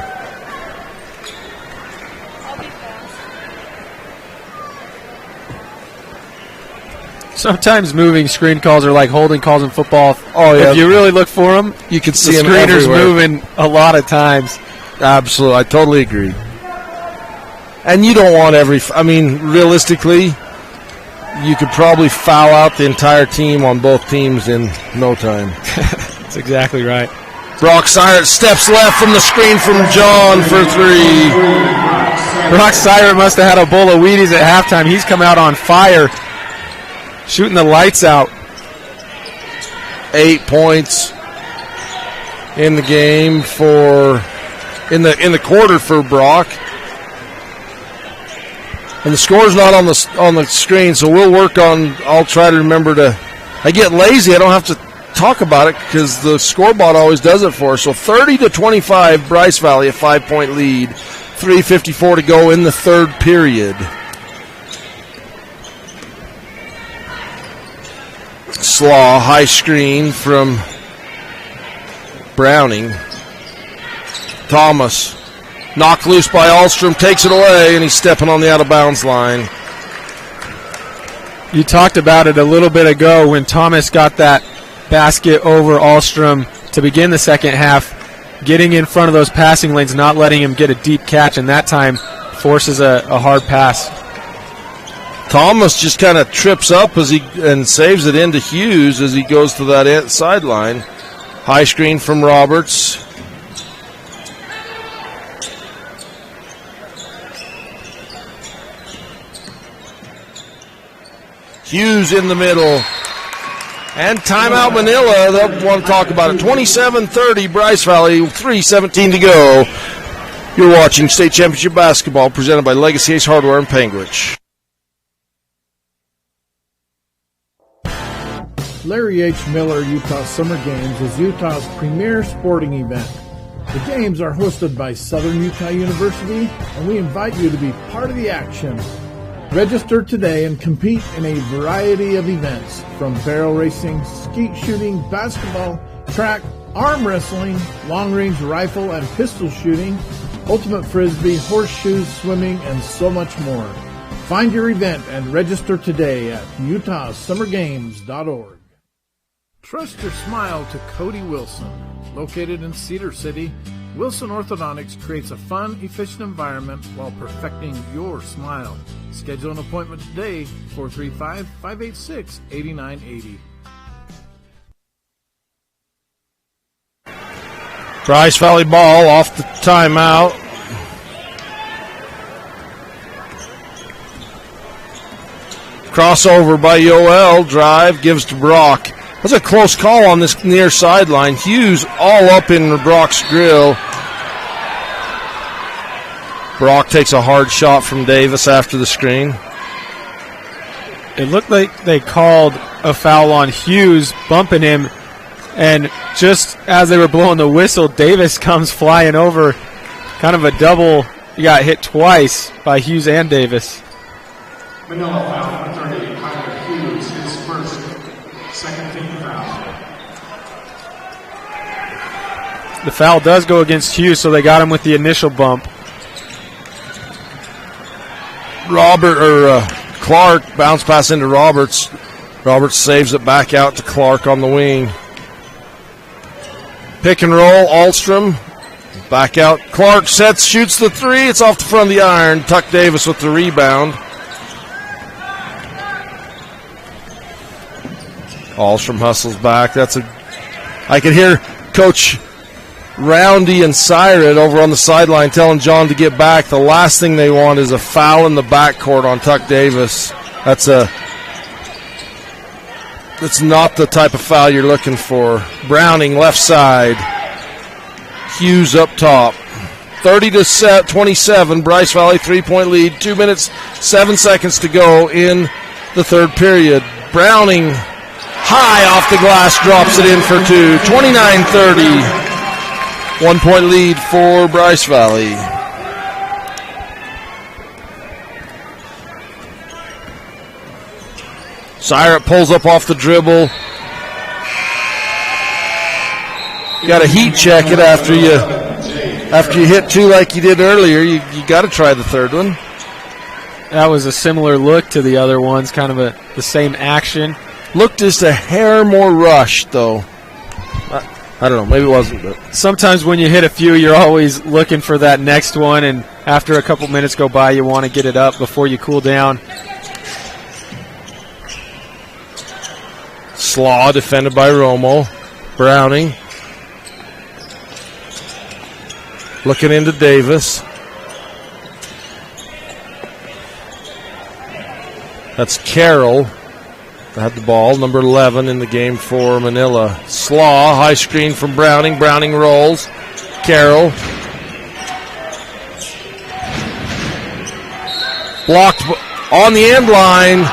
Sometimes moving screen calls are like holding calls in football. Oh, yeah. If you really look for them, you can see the them screener's everywhere. moving a lot of times. Absolutely. I totally agree. And you don't want realistically, you could probably foul out the entire team on both teams in no time. That's exactly right. Brock Cyrett steps left from the screen from John for 3. Brock Cyrett must have had a bowl of Wheaties at halftime. He's come out on fire, shooting the lights out. 8 points in the game in the quarter for Brock. And the score's not on the screen, so I'll try to remember to. I get lazy. I don't have to talk about it because the scoreboard always does it for us. So 30-25, Bryce Valley, a 5-point lead. 3:54 to go in the third period. Slaw, high screen from Browning. Thomas, knocked loose by Ahlstrom, takes it away, and he's stepping on the out-of-bounds line. You talked about it a little bit ago when Thomas got that basket over Ahlstrom to begin the second half, getting in front of those passing lanes, not letting him get a deep catch, and that time forces a hard pass. Thomas just kind of trips up and saves it into Hughes as he goes to that sideline. High screen from Roberts. Hughes in the middle. And timeout Manila. They'll want to talk about it. 27-30 Bryce Valley, 3:17 to go. You're watching State Championship Basketball presented by Legacy Ace Hardware in Panguitch. Larry H. Miller Utah Summer Games is Utah's premier sporting event. The games are hosted by Southern Utah University, and we invite you to be part of the action. Register today and compete in a variety of events, from barrel racing, skeet shooting, basketball, track, arm wrestling, long-range rifle and pistol shooting, ultimate frisbee, horseshoes, swimming, and so much more. Find your event and register today at utahsummergames.org. Trust your smile to Cody Wilson. Located in Cedar City, Wilson Orthodontics creates a fun, efficient environment while perfecting your smile. Schedule an appointment today, 435-586-8980. Bryce Valley ball off the timeout. Crossover by Yoel. Drive gives to Brock. That's a close call on this near sideline. Hughes all up in Brock's grill. Brock takes a hard shot from Davis after the screen. It looked like they called a foul on Hughes, bumping him, and just as they were blowing the whistle, Davis comes flying over. Kind of a double. He got hit twice by Hughes and Davis. Manila foul number 30, Tyler Hughes, his first, second team foul. The foul does go against Hughes, so they got him with the initial bump. Clark bounce pass into Roberts. Roberts saves it back out to Clark on the wing. Pick and roll, Ahlstrom. Back out. Clark sets, shoots the three. It's off the front of the iron. Tuck Davis with the rebound. Ahlstrom hustles back. I can hear Coach Roundy and Sired over on the sideline telling John to get back. The last thing they want is a foul in the backcourt on Tuck Davis. That's not the type of foul you're looking for. Browning left side. Hughes up top. 30-27. Bryce Valley 3-point lead. 2 minutes, 7 seconds to go in the third period. Browning high off the glass, drops it in for two. 29-30. 1-point lead for Bryce Valley. Syrup pulls up off the dribble. You got to heat check it after you hit two like you did earlier. You got to try the third one. That was a similar look to the other ones, kind of the same action. Looked just a hair more rushed, though. I don't know, maybe it wasn't. But sometimes when you hit a few, you're always looking for that next one, and after a couple minutes go by, you want to get it up before you cool down. Slaw defended by Romo. Browning. Looking into Davis. That's Carroll. Had the ball, number 11 in the game for Manila. Slaw, high screen from Browning. Browning rolls. Carroll. Blocked on the end line.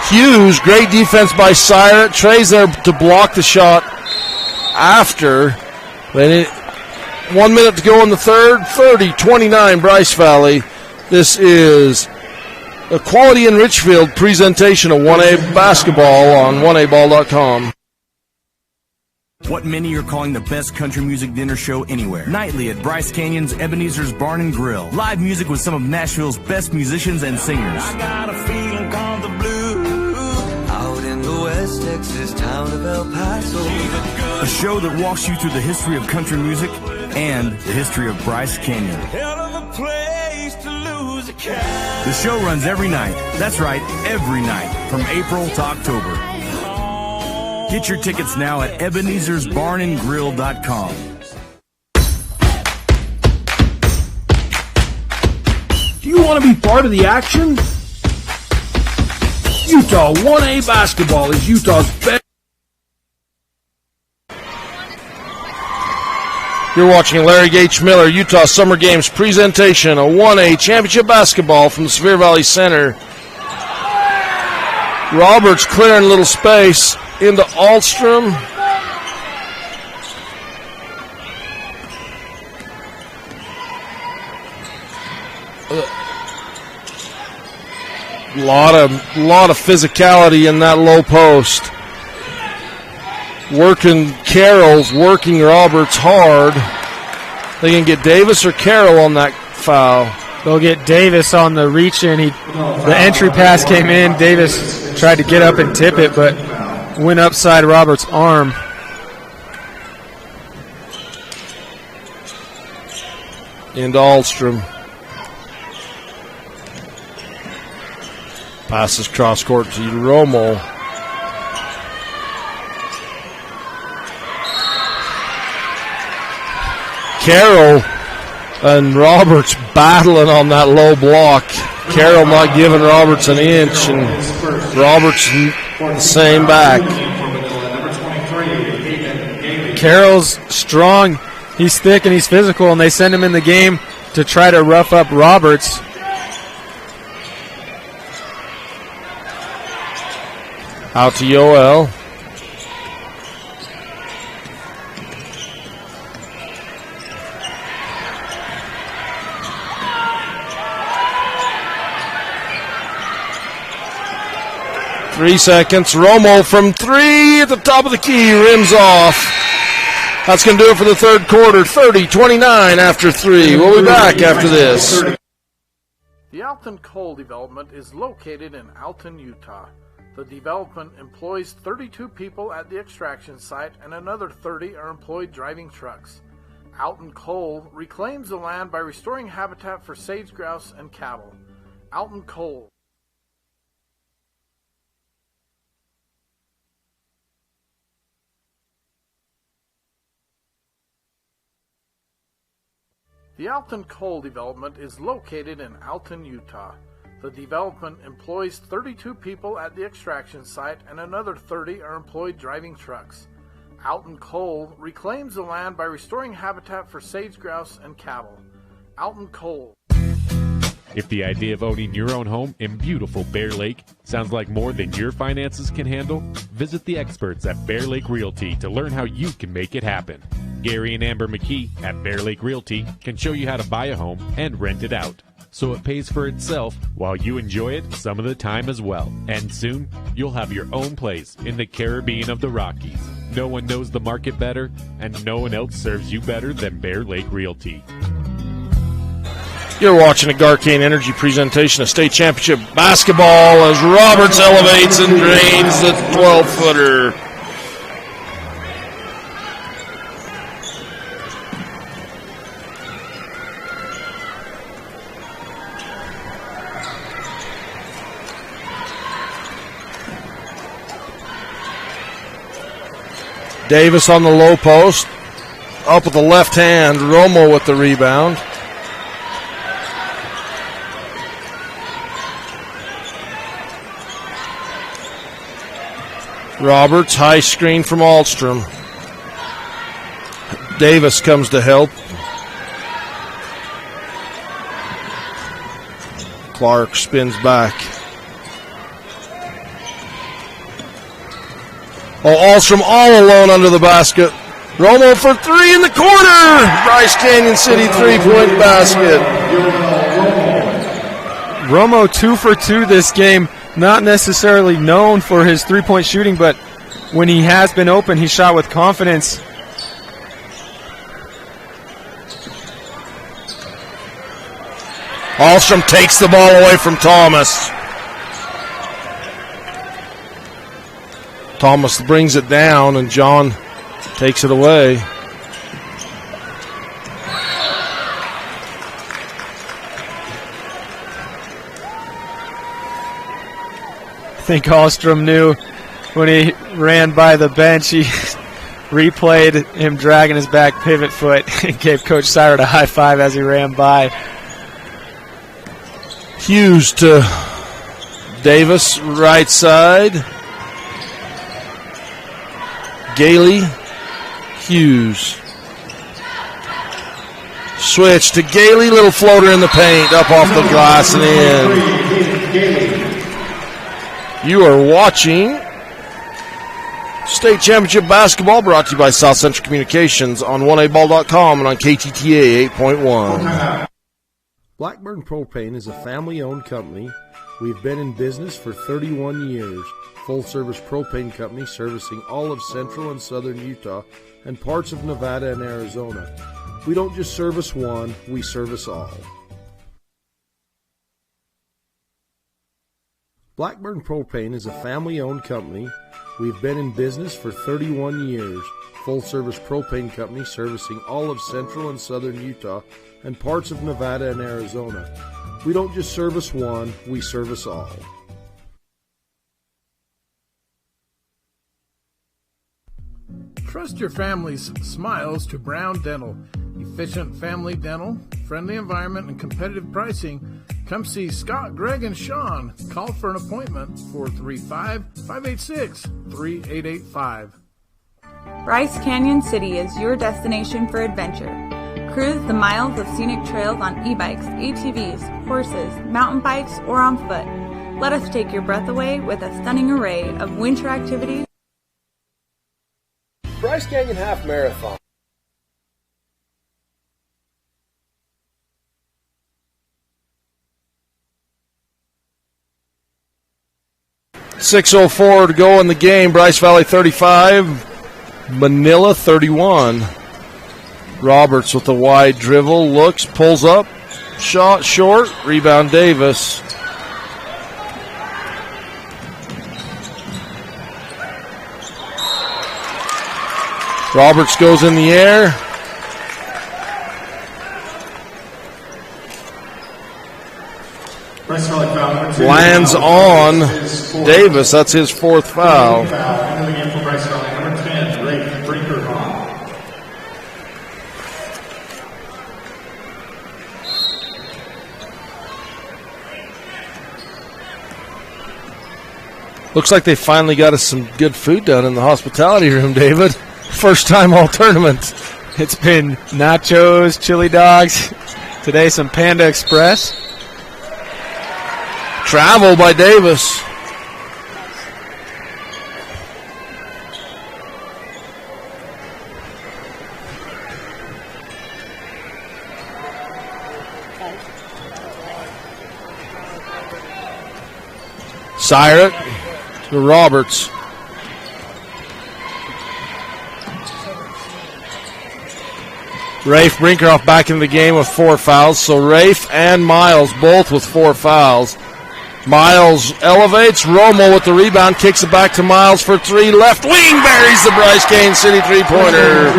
Hughes, great defense by Sire. Trey's there to block the shot after. 1 minute to go in the third. 30-29 Bryce Valley. This is a Quality in Richfield presentation of 1A basketball on 1aball.com. What many are calling the best country music dinner show anywhere. Nightly at Bryce Canyon's Ebenezer's Barn and Grill. Live music with some of Nashville's best musicians and singers. I got a feeling called the blues. Out in the West Texas town of El Paso. A show that walks you through the history of country music and the history of Bryce Canyon. Hell of a place to lose a cat. The show runs every night. That's right, every night from April to October. Get your tickets now at Ebenezer'sBarnandGrill.com. Do you want to be part of the action? Utah 1A basketball is Utah's best. You're watching Larry H. Miller, Utah Summer Games presentation of 1A championship basketball from the Sevier Valley Center. Roberts clearing a little space into Ahlstrom. Lot of physicality in that low post. Carroll's working Roberts hard. They can get Davis or Carroll on that foul. They'll get Davis on the reach in. The entry pass came in. Davis tried to get up and tip it, but went upside Roberts' arm. Into Ahlstrom. Passes cross court to Romo. Carroll and Roberts battling on that low block. Carroll not giving Roberts an inch, and Roberts the same back. Carroll's strong. He's thick and he's physical, and they send him in the game to try to rough up Roberts. Out to Yoel. Three seconds. Romo from three at the top of the key. Rims off. That's going to do it for the third quarter. 30-29 after three. We'll be back after this. The Alton Coal Development is located in Alton, Utah. The development employs 32 people at the extraction site, and another 30 are employed driving trucks. Alton Coal reclaims the land by restoring habitat for sage grouse and cattle. Alton Coal. The Alton Coal Development is located in Alton, Utah. The development employs 32 people at the extraction site, and another 30 are employed driving trucks. Alton Coal reclaims the land by restoring habitat for sage grouse and cattle. Alton Coal. If the idea of owning your own home in beautiful Bear Lake sounds like more than your finances can handle, visit the experts at Bear Lake Realty to learn how you can make it happen. Gary and Amber McKee at Bear Lake Realty can show you how to buy a home and rent it out, so it pays for itself while you enjoy it some of the time as well. And soon, you'll have your own place in the Caribbean of the Rockies. No one knows the market better, and no one else serves you better than Bear Lake Realty. You're watching a Garcane Energy presentation of state championship basketball as Roberts elevates and drains the 12-footer. Davis on the low post. Up with the left hand. Romo with the rebound. Roberts, high screen from Ahlstrom. Davis comes to help. Clark spins back. Alstrom all alone under the basket. Romo for three in the corner. Bryce Canyon City three-point basket. Romo 2 for 2 this game. Not necessarily known for his three-point shooting, but when he has been open, he shot with confidence. Alstrom takes the ball away from Thomas. Thomas brings it down, and John takes it away. I think Alstrom knew when he ran by the bench, he replayed him dragging his back pivot foot and gave Coach Sirott a high five as he ran by. Hughes to Davis, right side. Gailey, Hughes. Switch to Gailey, little floater in the paint, up off the glass and in. You are watching State Championship Basketball, brought to you by South Central Communications on 1aball.com and on KTTA 8.1. Blackburn Propane is a family-owned company. We've been in business for 31 years. Full-service propane company servicing all of central and southern Utah and parts of Nevada and Arizona. We don't just service one, we service all. Blackburn Propane is a family-owned company. We've been in business for 31 years. Full-service propane company servicing all of central and southern Utah and parts of Nevada and Arizona. We don't just service one, we service all. Trust your family's smiles to Brown Dental. Efficient family dental, friendly environment, and competitive pricing. Come see Scott, Greg, and Sean. Call for an appointment, 435-586-3885. Bryce Canyon City is your destination for adventure. Cruise the miles of scenic trails on e-bikes, ATVs, horses, mountain bikes, or on foot. Let us take your breath away with a stunning array of winter activities. Bryce Canyon Half Marathon. .604 to go in the game. Bryce Valley 35, Manila 31. Roberts with a wide dribble, looks, pulls up, shot short, rebound Davis. Roberts goes in the air. Lands on Davis. That's his fourth foul. Looks like they finally got us some good food done in the hospitality room, David. First time all tournament. It's been nachos, chili dogs. Today some Panda Express. Travel by Davis. Sirott to Roberts. Rafe Brinkerhoff back in the game with 4 fouls. So Rafe and Miles both with 4 fouls. Miles elevates. Romo with the rebound. Kicks it back to Miles for 3. Left wing buries the Bryce Canyon City three-pointer.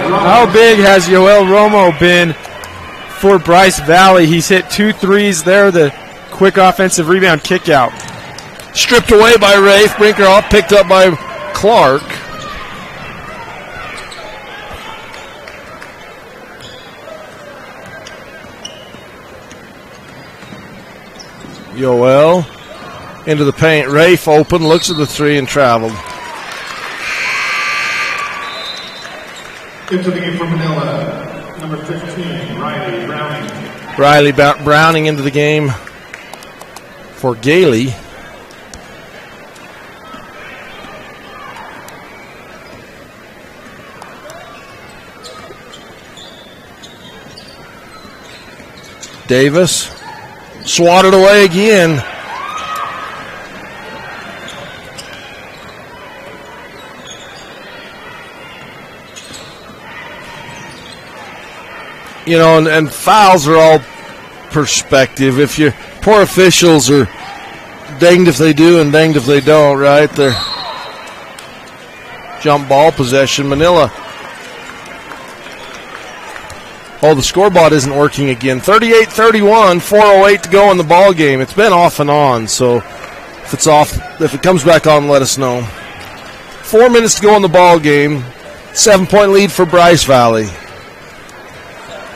How big has Yoel Romo been for Bryce Valley? He's hit 2 threes there. The quick offensive rebound kick out. Stripped away by Rafe. Brinkerhoff picked up by Clark. Yoel into the paint. Rafe open, looks at the 3 and traveled. Into the game for Manila, number 15, Riley Browning. Riley Browning into the game for Gailey. Davis swatted away again. You know, and fouls are all perspective. If you're poor officials are danged if they do and danged if they don't, right? They're jump ball possession. Manila. Oh, the scoreboard isn't working again. 38-31, 4:08 to go in the ball game. It's been off and on, so if it's off, if it comes back on, let us know. 4 minutes to go in the ball game. 7-point lead for Bryce Valley.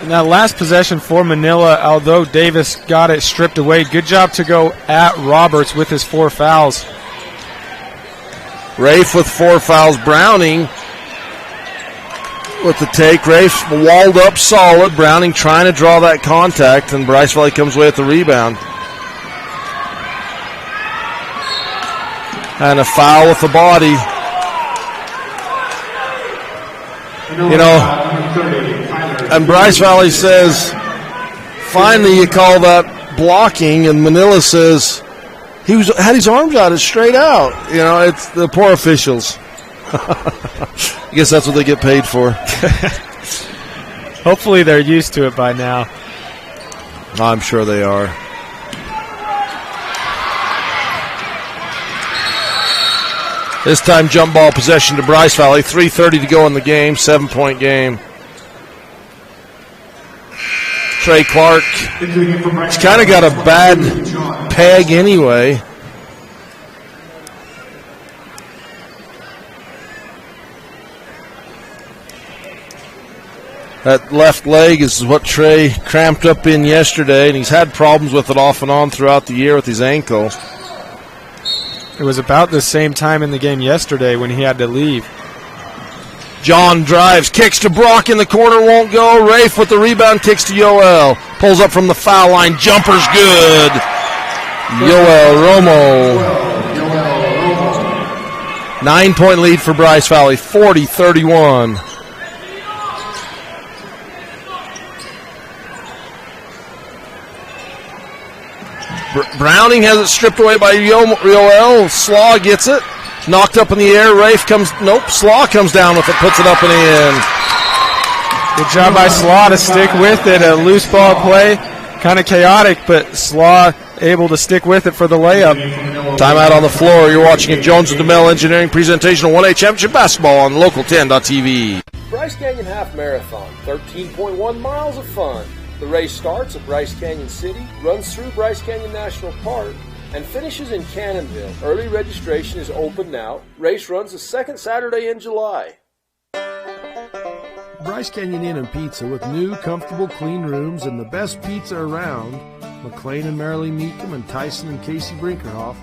In that last possession for Manila, although Davis got it stripped away, good job to go at Roberts with his 4 fouls. Rafe with 4 fouls. Browning with the take. Rafe walled up solid. Browning trying to draw that contact, and Bryce Valley comes away with the rebound. And a foul with the body. You know, and Bryce Valley says, finally you call that blocking, and Manila says he had his arms out, it's straight out. You know, it's the poor officials. I guess that's what they get paid for. Hopefully they're used to it by now. I'm sure they are. This time jump ball possession to Bryce Valley. 3:30 to go in the game. 7-point game. Trey Clark. He's kind of got a bad peg anyway. That left leg is what Trey cramped up in yesterday, and he's had problems with it off and on throughout the year with his ankle. It was about the same time in the game yesterday when he had to leave. John drives, kicks to Brock in the corner, won't go. Rafe with the rebound, kicks to Yoel. Pulls up from the foul line, jumper's good. Yoel Romo. 9-point lead for Bryce Valley, 40-31. Browning has it stripped away by Yoel. Slaw gets it. Knocked up in the air. Rafe comes. Nope. Slaw comes down with it. Puts it up and in. Good job by Slaw to stick with it. A loose ball play. Kind of chaotic, but Slaw able to stick with it for the layup. Timeout on the floor. You're watching a Jones and DeMille Engineering presentation of 1A Championship Basketball on Local10.tv. Bryce Canyon Half Marathon. 13.1 miles of fun. The race starts at Bryce Canyon City, runs through Bryce Canyon National Park, and finishes in Cannonville. Early registration is open now. Race runs the second Saturday in July. Bryce Canyon Inn and Pizza with new, comfortable, clean rooms and the best pizza around. McLean and Marilee Meekum and Tyson and Casey Brinkerhoff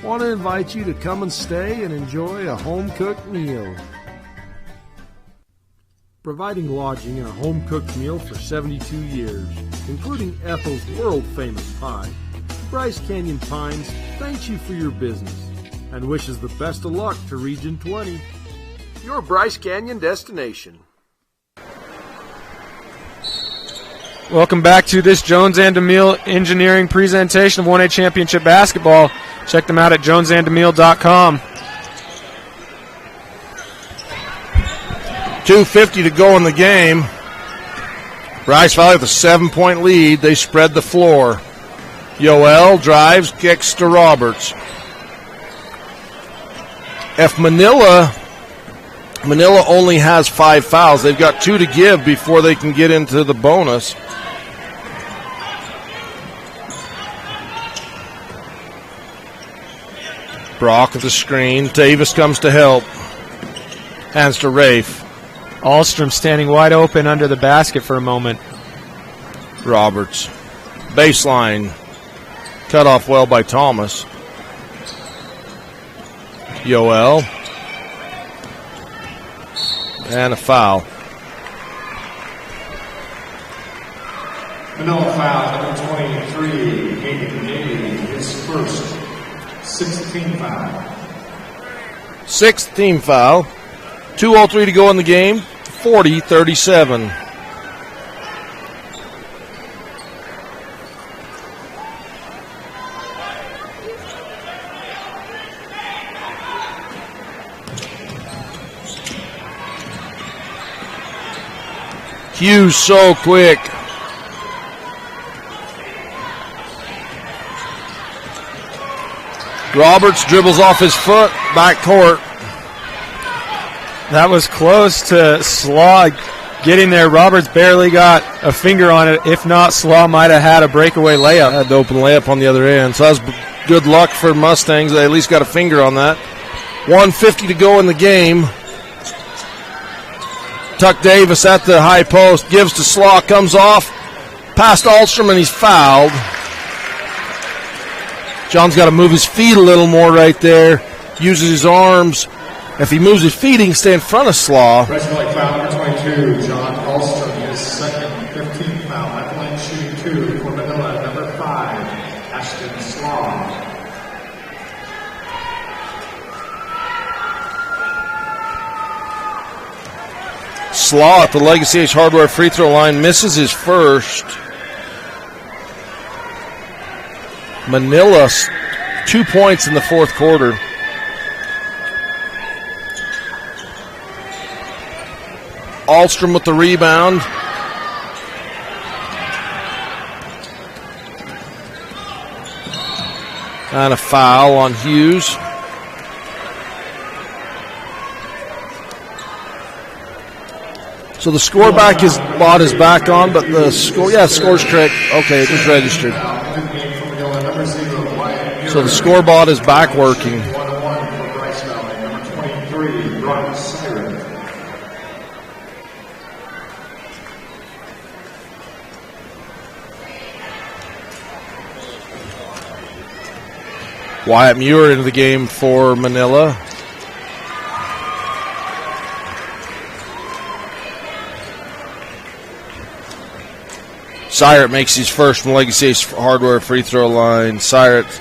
want to invite you to come and stay and enjoy a home-cooked meal. Providing lodging and a home-cooked meal for 72 years, including Ethel's world-famous pie, Bryce Canyon Pines thanks you for your business and wishes the best of luck to Region 20, your Bryce Canyon destination. Welcome back to this Jones and DeMille Engineering presentation of 1A Championship Basketball. Check them out at jonesandemille.com. 2:50 to go in the game. Bryce Valley with a 7-point lead. They spread the floor. Yoel drives, kicks to Roberts. If Manila only has 5 fouls, they've got 2 to give before they can get into the bonus. Brock with the screen. Davis comes to help. Hands to Rafe. Ahlstrom standing wide open under the basket for a moment. Roberts. Baseline. Cut off well by Thomas. Yoel. And a foul. Manila foul, number 23, Hayden Daly, his first 6th team foul. 6th team foul. 2:03 to go in the game. 40-37. Hughes so quick. Roberts dribbles off his foot, back court. That was close to Slaw getting there. Roberts barely got a finger on it. If not, Slaw might have had a breakaway layup. Had the open layup on the other end. So that was good luck for Mustangs. They at least got a finger on that. 1:50 to go in the game. Tuck Davis at the high post, gives to Slaw, comes off, past Ahlstrom, and he's fouled. John's got to move his feet a little more right there, uses his arms. If he moves his feet, he can stay in front of Slaw. Bryce Valley foul, number 22, John Ahlstrom, his second 15th foul. At lane shooting 2 for Manila, number 5, Ashton Slaw. Slaw at the Legacy H Hardware free throw line misses his first. Manila 2 points in the fourth quarter. Ahlstrom with the rebound. And a foul on Hughes. So the score back is bot is back on, but the score's correct. Okay, it just registered. So the scoreboard is back working. Wyatt Muir into the game for Manila. Syrett makes his first from Legacy Ace Hardware free throw line. Syrett's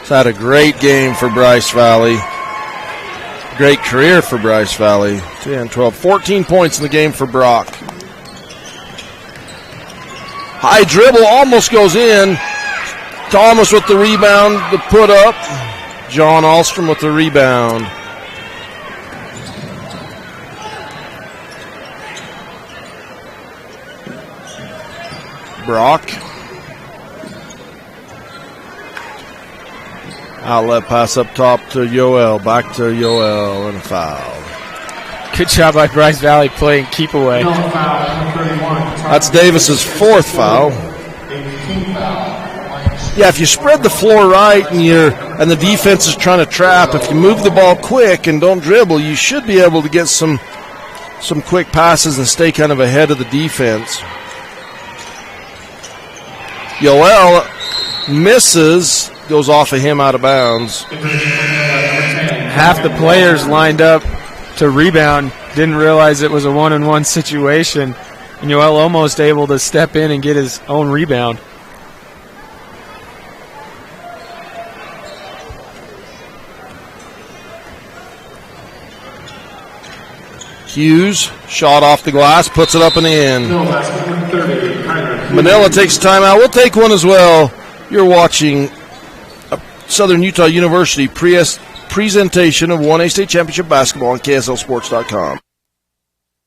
had a great game for Bryce Valley. Great career for Bryce Valley. 10, 12, 14 points in the game for Brock. High dribble, almost goes in. Thomas with the rebound, the put up. John Ahlstrom with the rebound. Brock. Outlet pass up top to Yoel. Back to Yoel and a foul. Good job by Bryce Valley playing keep away. That's Davis's fourth foul. Yeah, if you spread the floor right and the defense is trying to trap, if you move the ball quick and don't dribble, you should be able to get some quick passes and stay kind of ahead of the defense. Yoel misses, goes off of him out of bounds. Half the players lined up to rebound didn't realize it was a one-on-one situation, and Yoel almost able to step in and get his own rebound. Hughes, shot off the glass, puts it up and in. Manila takes a timeout. We'll take one as well. You're watching Southern Utah University presentation of 1A State Championship Basketball on KSLSports.com.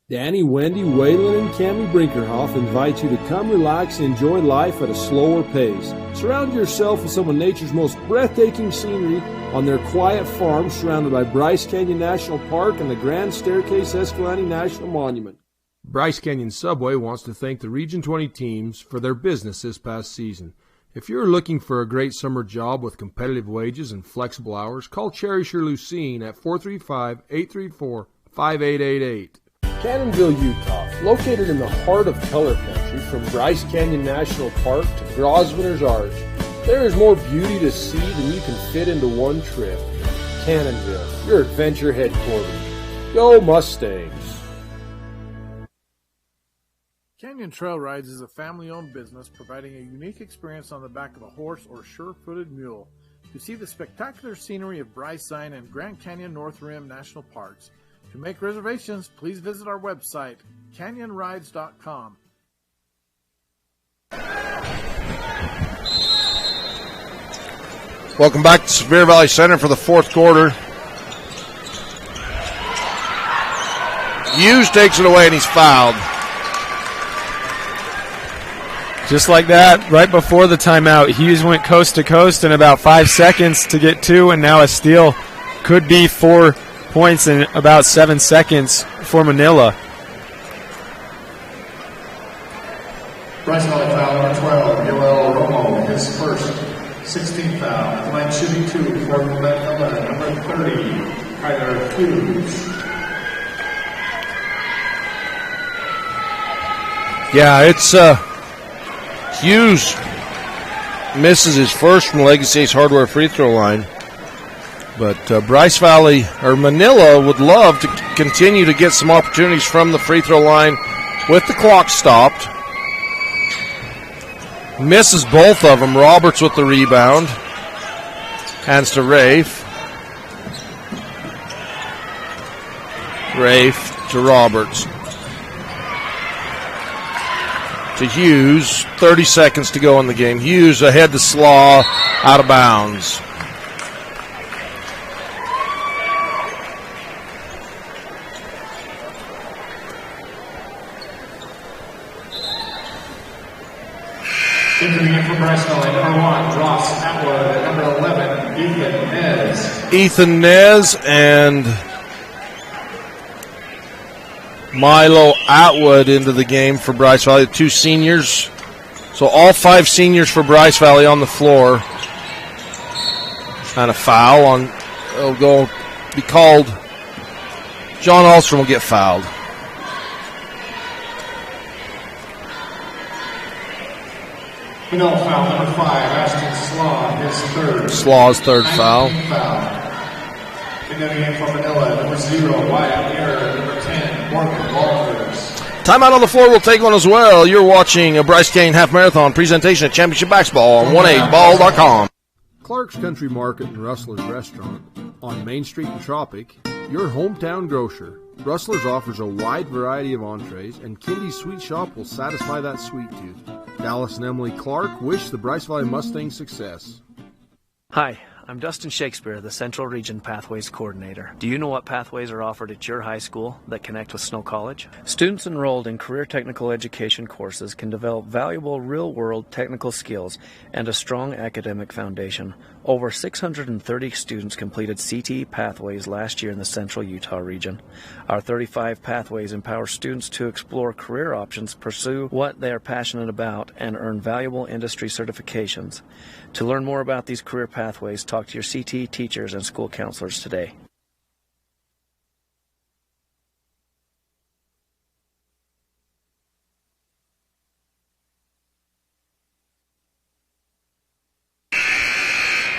Danny, Wendy, Waylon, and Cammie Brinkerhoff invite you to come relax and enjoy life at a slower pace. Surround yourself with some of nature's most breathtaking scenery on their quiet farm surrounded by Bryce Canyon National Park and the Grand Staircase Escalante National Monument. Bryce Canyon Subway wants to thank the Region 20 teams for their business this past season. If you're looking for a great summer job with competitive wages and flexible hours, call Cherisher Lucene at 435-834-5888. Cannonville, Utah, located in the heart of color country from Bryce Canyon National Park to Grosvenor's Arch, there is more beauty to see than you can fit into one trip. Cannonville, your adventure headquarters. Go Mustangs! Canyon Trail Rides is a family-owned business providing a unique experience on the back of a horse or sure-footed mule. To see the spectacular scenery of Bryce and Grand Canyon North Rim National Parks. To make reservations, please visit our website, canyonrides.com. Welcome back to Sevier Valley Center for the fourth quarter. Hughes takes it away and he's fouled. Just like that, right before the timeout, Hughes went coast to coast in about 5 seconds to get two, and now a steal could be 4 points in about 7 seconds for Manila. Bryce Valley foul number 12, Yoel Romo, his first 16th foul. Line shooting 2 for Manila, number 30, Kyler Hughes. Yeah, it's Hughes misses his first from Legacy Ace Hardware free throw line. But Bryce Valley, or Manila, would love to continue to get some opportunities from the free throw line with the clock stopped. Misses both of them. Roberts with the rebound. Hands to Rafe. Rafe to Roberts. To Hughes. 30 seconds to go in the game. Hughes ahead to Slaw. Out of bounds. Entering in for Bryce Valley, number 1, Ross Atwood, number 11, Ethan Nez. Ethan Nez and Milo Atwood into the game for Bryce Valley, 2 seniors. So all 5 seniors for Bryce Valley on the floor. And a foul on, it'll be called. John Alstrom will get fouled. Manila foul number 5, Ashton Slaw, his third. Slaw's third foul. Entering in for Manila, number 0, Wyatt Muir, number 10, Morgan Walters. Timeout on the floor, we'll take one as well. You're watching a Bryce Canyon Half Marathon presentation at Championship Basketball on 1ABall.com. Clark's Country Market and Rustler's Restaurant on Main Street in Tropic, your hometown grocer. Rustler's offers a wide variety of entrees, and Kindy's Sweet Shop will satisfy that sweet tooth. Dallas and Emily Clark wish the Bryce Valley Mustangs success. Hi, I'm Dustin Shakespeare, the Central Region Pathways Coordinator. Do you know what pathways are offered at your high school that connect with Snow College? Students enrolled in career technical education courses can develop valuable real-world technical skills and a strong academic foundation. Over 630 students completed CTE pathways last year in the Central Utah region. Our 35 pathways empower students to explore career options, pursue what they are passionate about, and earn valuable industry certifications. To learn more about these career pathways, talk to your CTE teachers and school counselors today.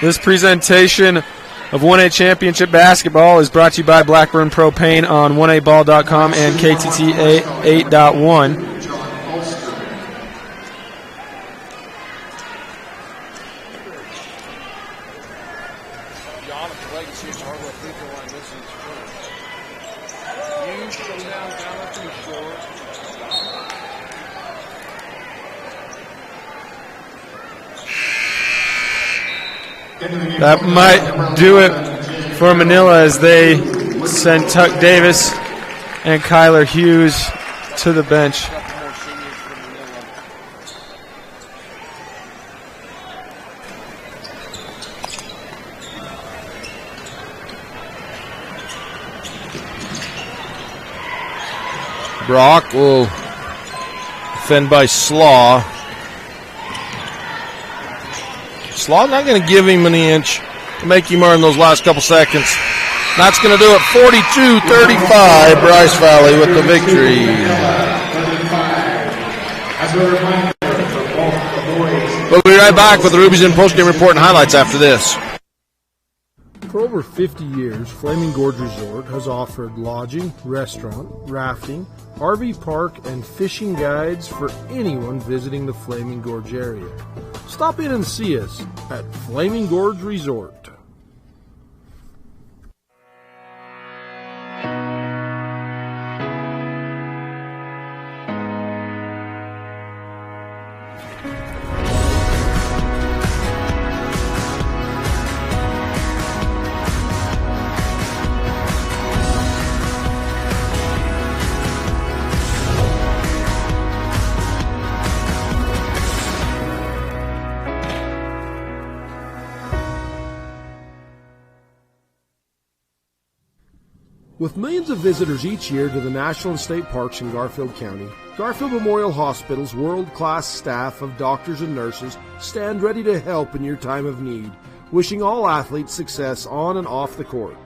This presentation of 1A Championship Basketball is brought to you by Blackburn Propane on 1aball.com and KTTA 8.1. That might do it for Manila as they send Tuck Davis and Kyler Hughes to the bench. Brock will defend by Slaw. Slaw not going to give him an inch to make him earn those last couple seconds. That's going to do it. 42-35, Bryce Valley with the victory. We'll be right back with the Ruby's In postgame report and highlights after this. For over 50 years, Flaming Gorge Resort has offered lodging, restaurant, rafting, RV park, and fishing guides for anyone visiting the Flaming Gorge area. Stop in and see us at Flaming Gorge Resort. With millions of visitors each year to the national and state parks in Garfield County, Garfield Memorial Hospital's world-class staff of doctors and nurses stand ready to help in your time of need, wishing all athletes success on and off the court.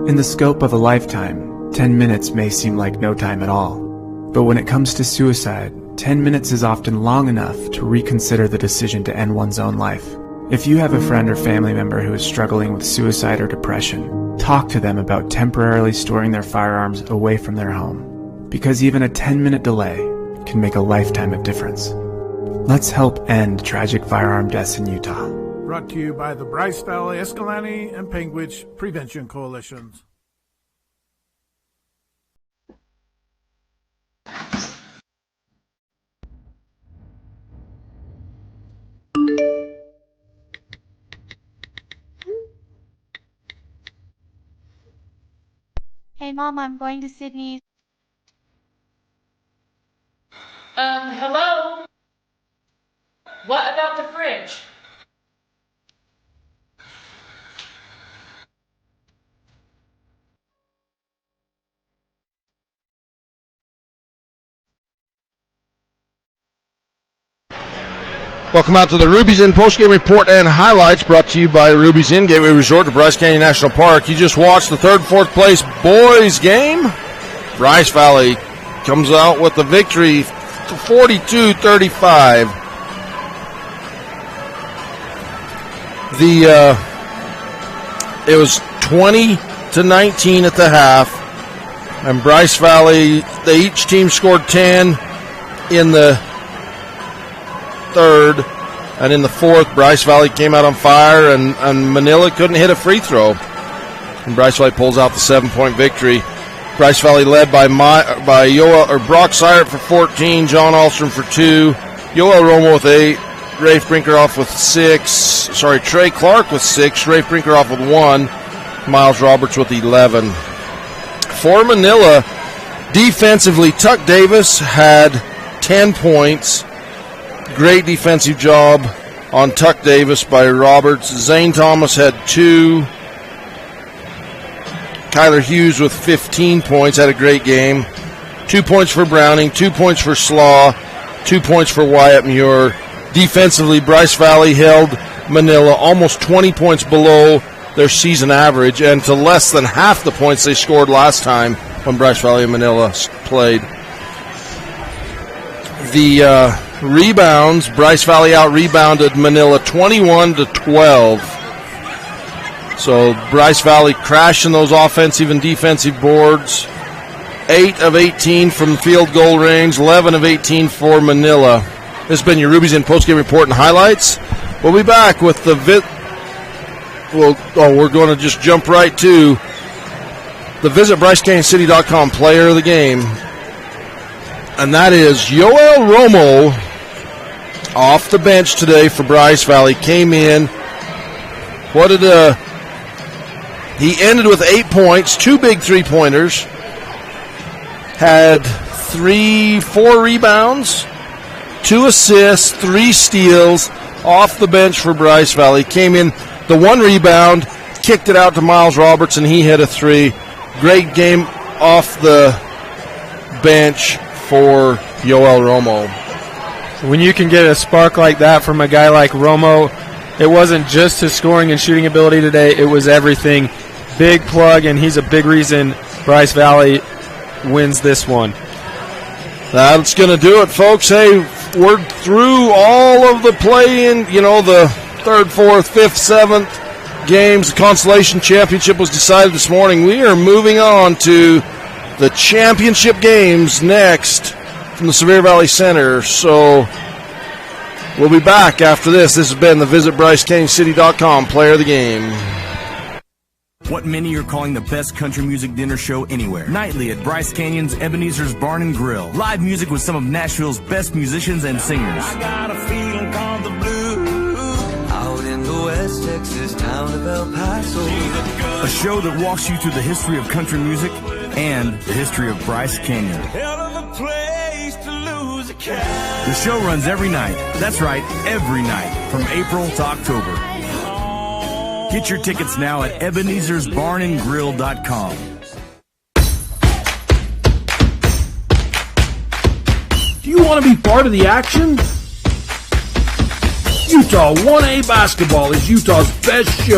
In the scope of a lifetime, 10 minutes may seem like no time at all. But when it comes to suicide, 10 minutes is often long enough to reconsider the decision to end one's own life. If you have a friend or family member who is struggling with suicide or depression, talk to them about temporarily storing their firearms away from their home, because even a 10-minute delay can make a lifetime of difference. Let's help end tragic firearm deaths in Utah. Brought to you by the Bryce Valley, Escalante, and Penguich Prevention Coalitions. Hey Mom, I'm going to Sydney. Hello? What about the fridge? Welcome out to the Ruby's Inn postgame report and highlights, brought to you by Ruby's Inn Gateway Resort to Bryce Canyon National Park. You just watched the third, fourth place boys game. Bryce Valley comes out with the victory, 42-35. It was 20-19 at the half, and Bryce Valley, each team scored 10 in the third, and in the fourth, Bryce Valley came out on fire, and Manila couldn't hit a free throw. And Bryce Valley pulls out the 7-point victory. Bryce Valley led by Brock Syrett for 14, John Alstrom for 2, Yoel Romo with 8, Rafe Brinkeroff with 6, Trey Clark with 6, Rafe Brinkeroff with 1, Miles Roberts with 11. For Manila, defensively, Tuck Davis had 10 points. Great defensive job on Tuck Davis by Roberts. Zane Thomas had 2. Kyler Hughes with 15 points, had a great game. 2 points for Browning, 2 points for Slaw, 2 points for Wyatt Muir. Defensively, Bryce Valley held Manila almost 20 points below their season average and to less than half the points they scored last time when Bryce Valley and Manila played. The rebounds, Bryce Valley out-rebounded Manila 21-12. So Bryce Valley crashing those offensive and defensive boards. 8 of 18 from field goal range, 11 of 18 for Manila. This has been your Ruby's Inn postgame report and highlights. We'll be back with the we're going to just jump right to the Visit BryceCanyonCity.com player of the game. And that is Yoel Romo, off the bench today for Bryce Valley. Came in. He ended with 8 points, 2 big three-pointers. Had 4 rebounds, 2 assists, 3 steals off the bench for Bryce Valley. Came in the 1 rebound, kicked it out to Miles Roberts, and he hit a 3. Great game off the bench for Yoel Romo. When you can get a spark like that from a guy like Romo, it wasn't just his scoring and shooting ability today, it was everything. Big plug, and he's a big reason Bryce Valley wins this one. That's going to do it, folks. Hey, we're through all of the play-in, the 3rd, 4th, 5th, 7th games. The consolation championship was decided this morning. We are moving on to the championship games next from the Sevier Valley Center. So we'll be back after this. This has been the VisitBryceCanyonCity.com Player of the Game. What many are calling the best country music dinner show anywhere. Nightly at Bryce Canyon's Ebenezer's Barn and Grill. Live music with some of Nashville's best musicians and singers. I got a feeling called the blues. Out in the West Texas town of El Paso. A show that walks you through the history of country music and the history of Bryce Canyon. Hell of a place to lose a cat. The show runs every night. That's right, every night from April to October. Get your tickets now at Ebenezer'sBarnandGrill.com. Do you want to be part of the action? Utah 1A Basketball is Utah's best show.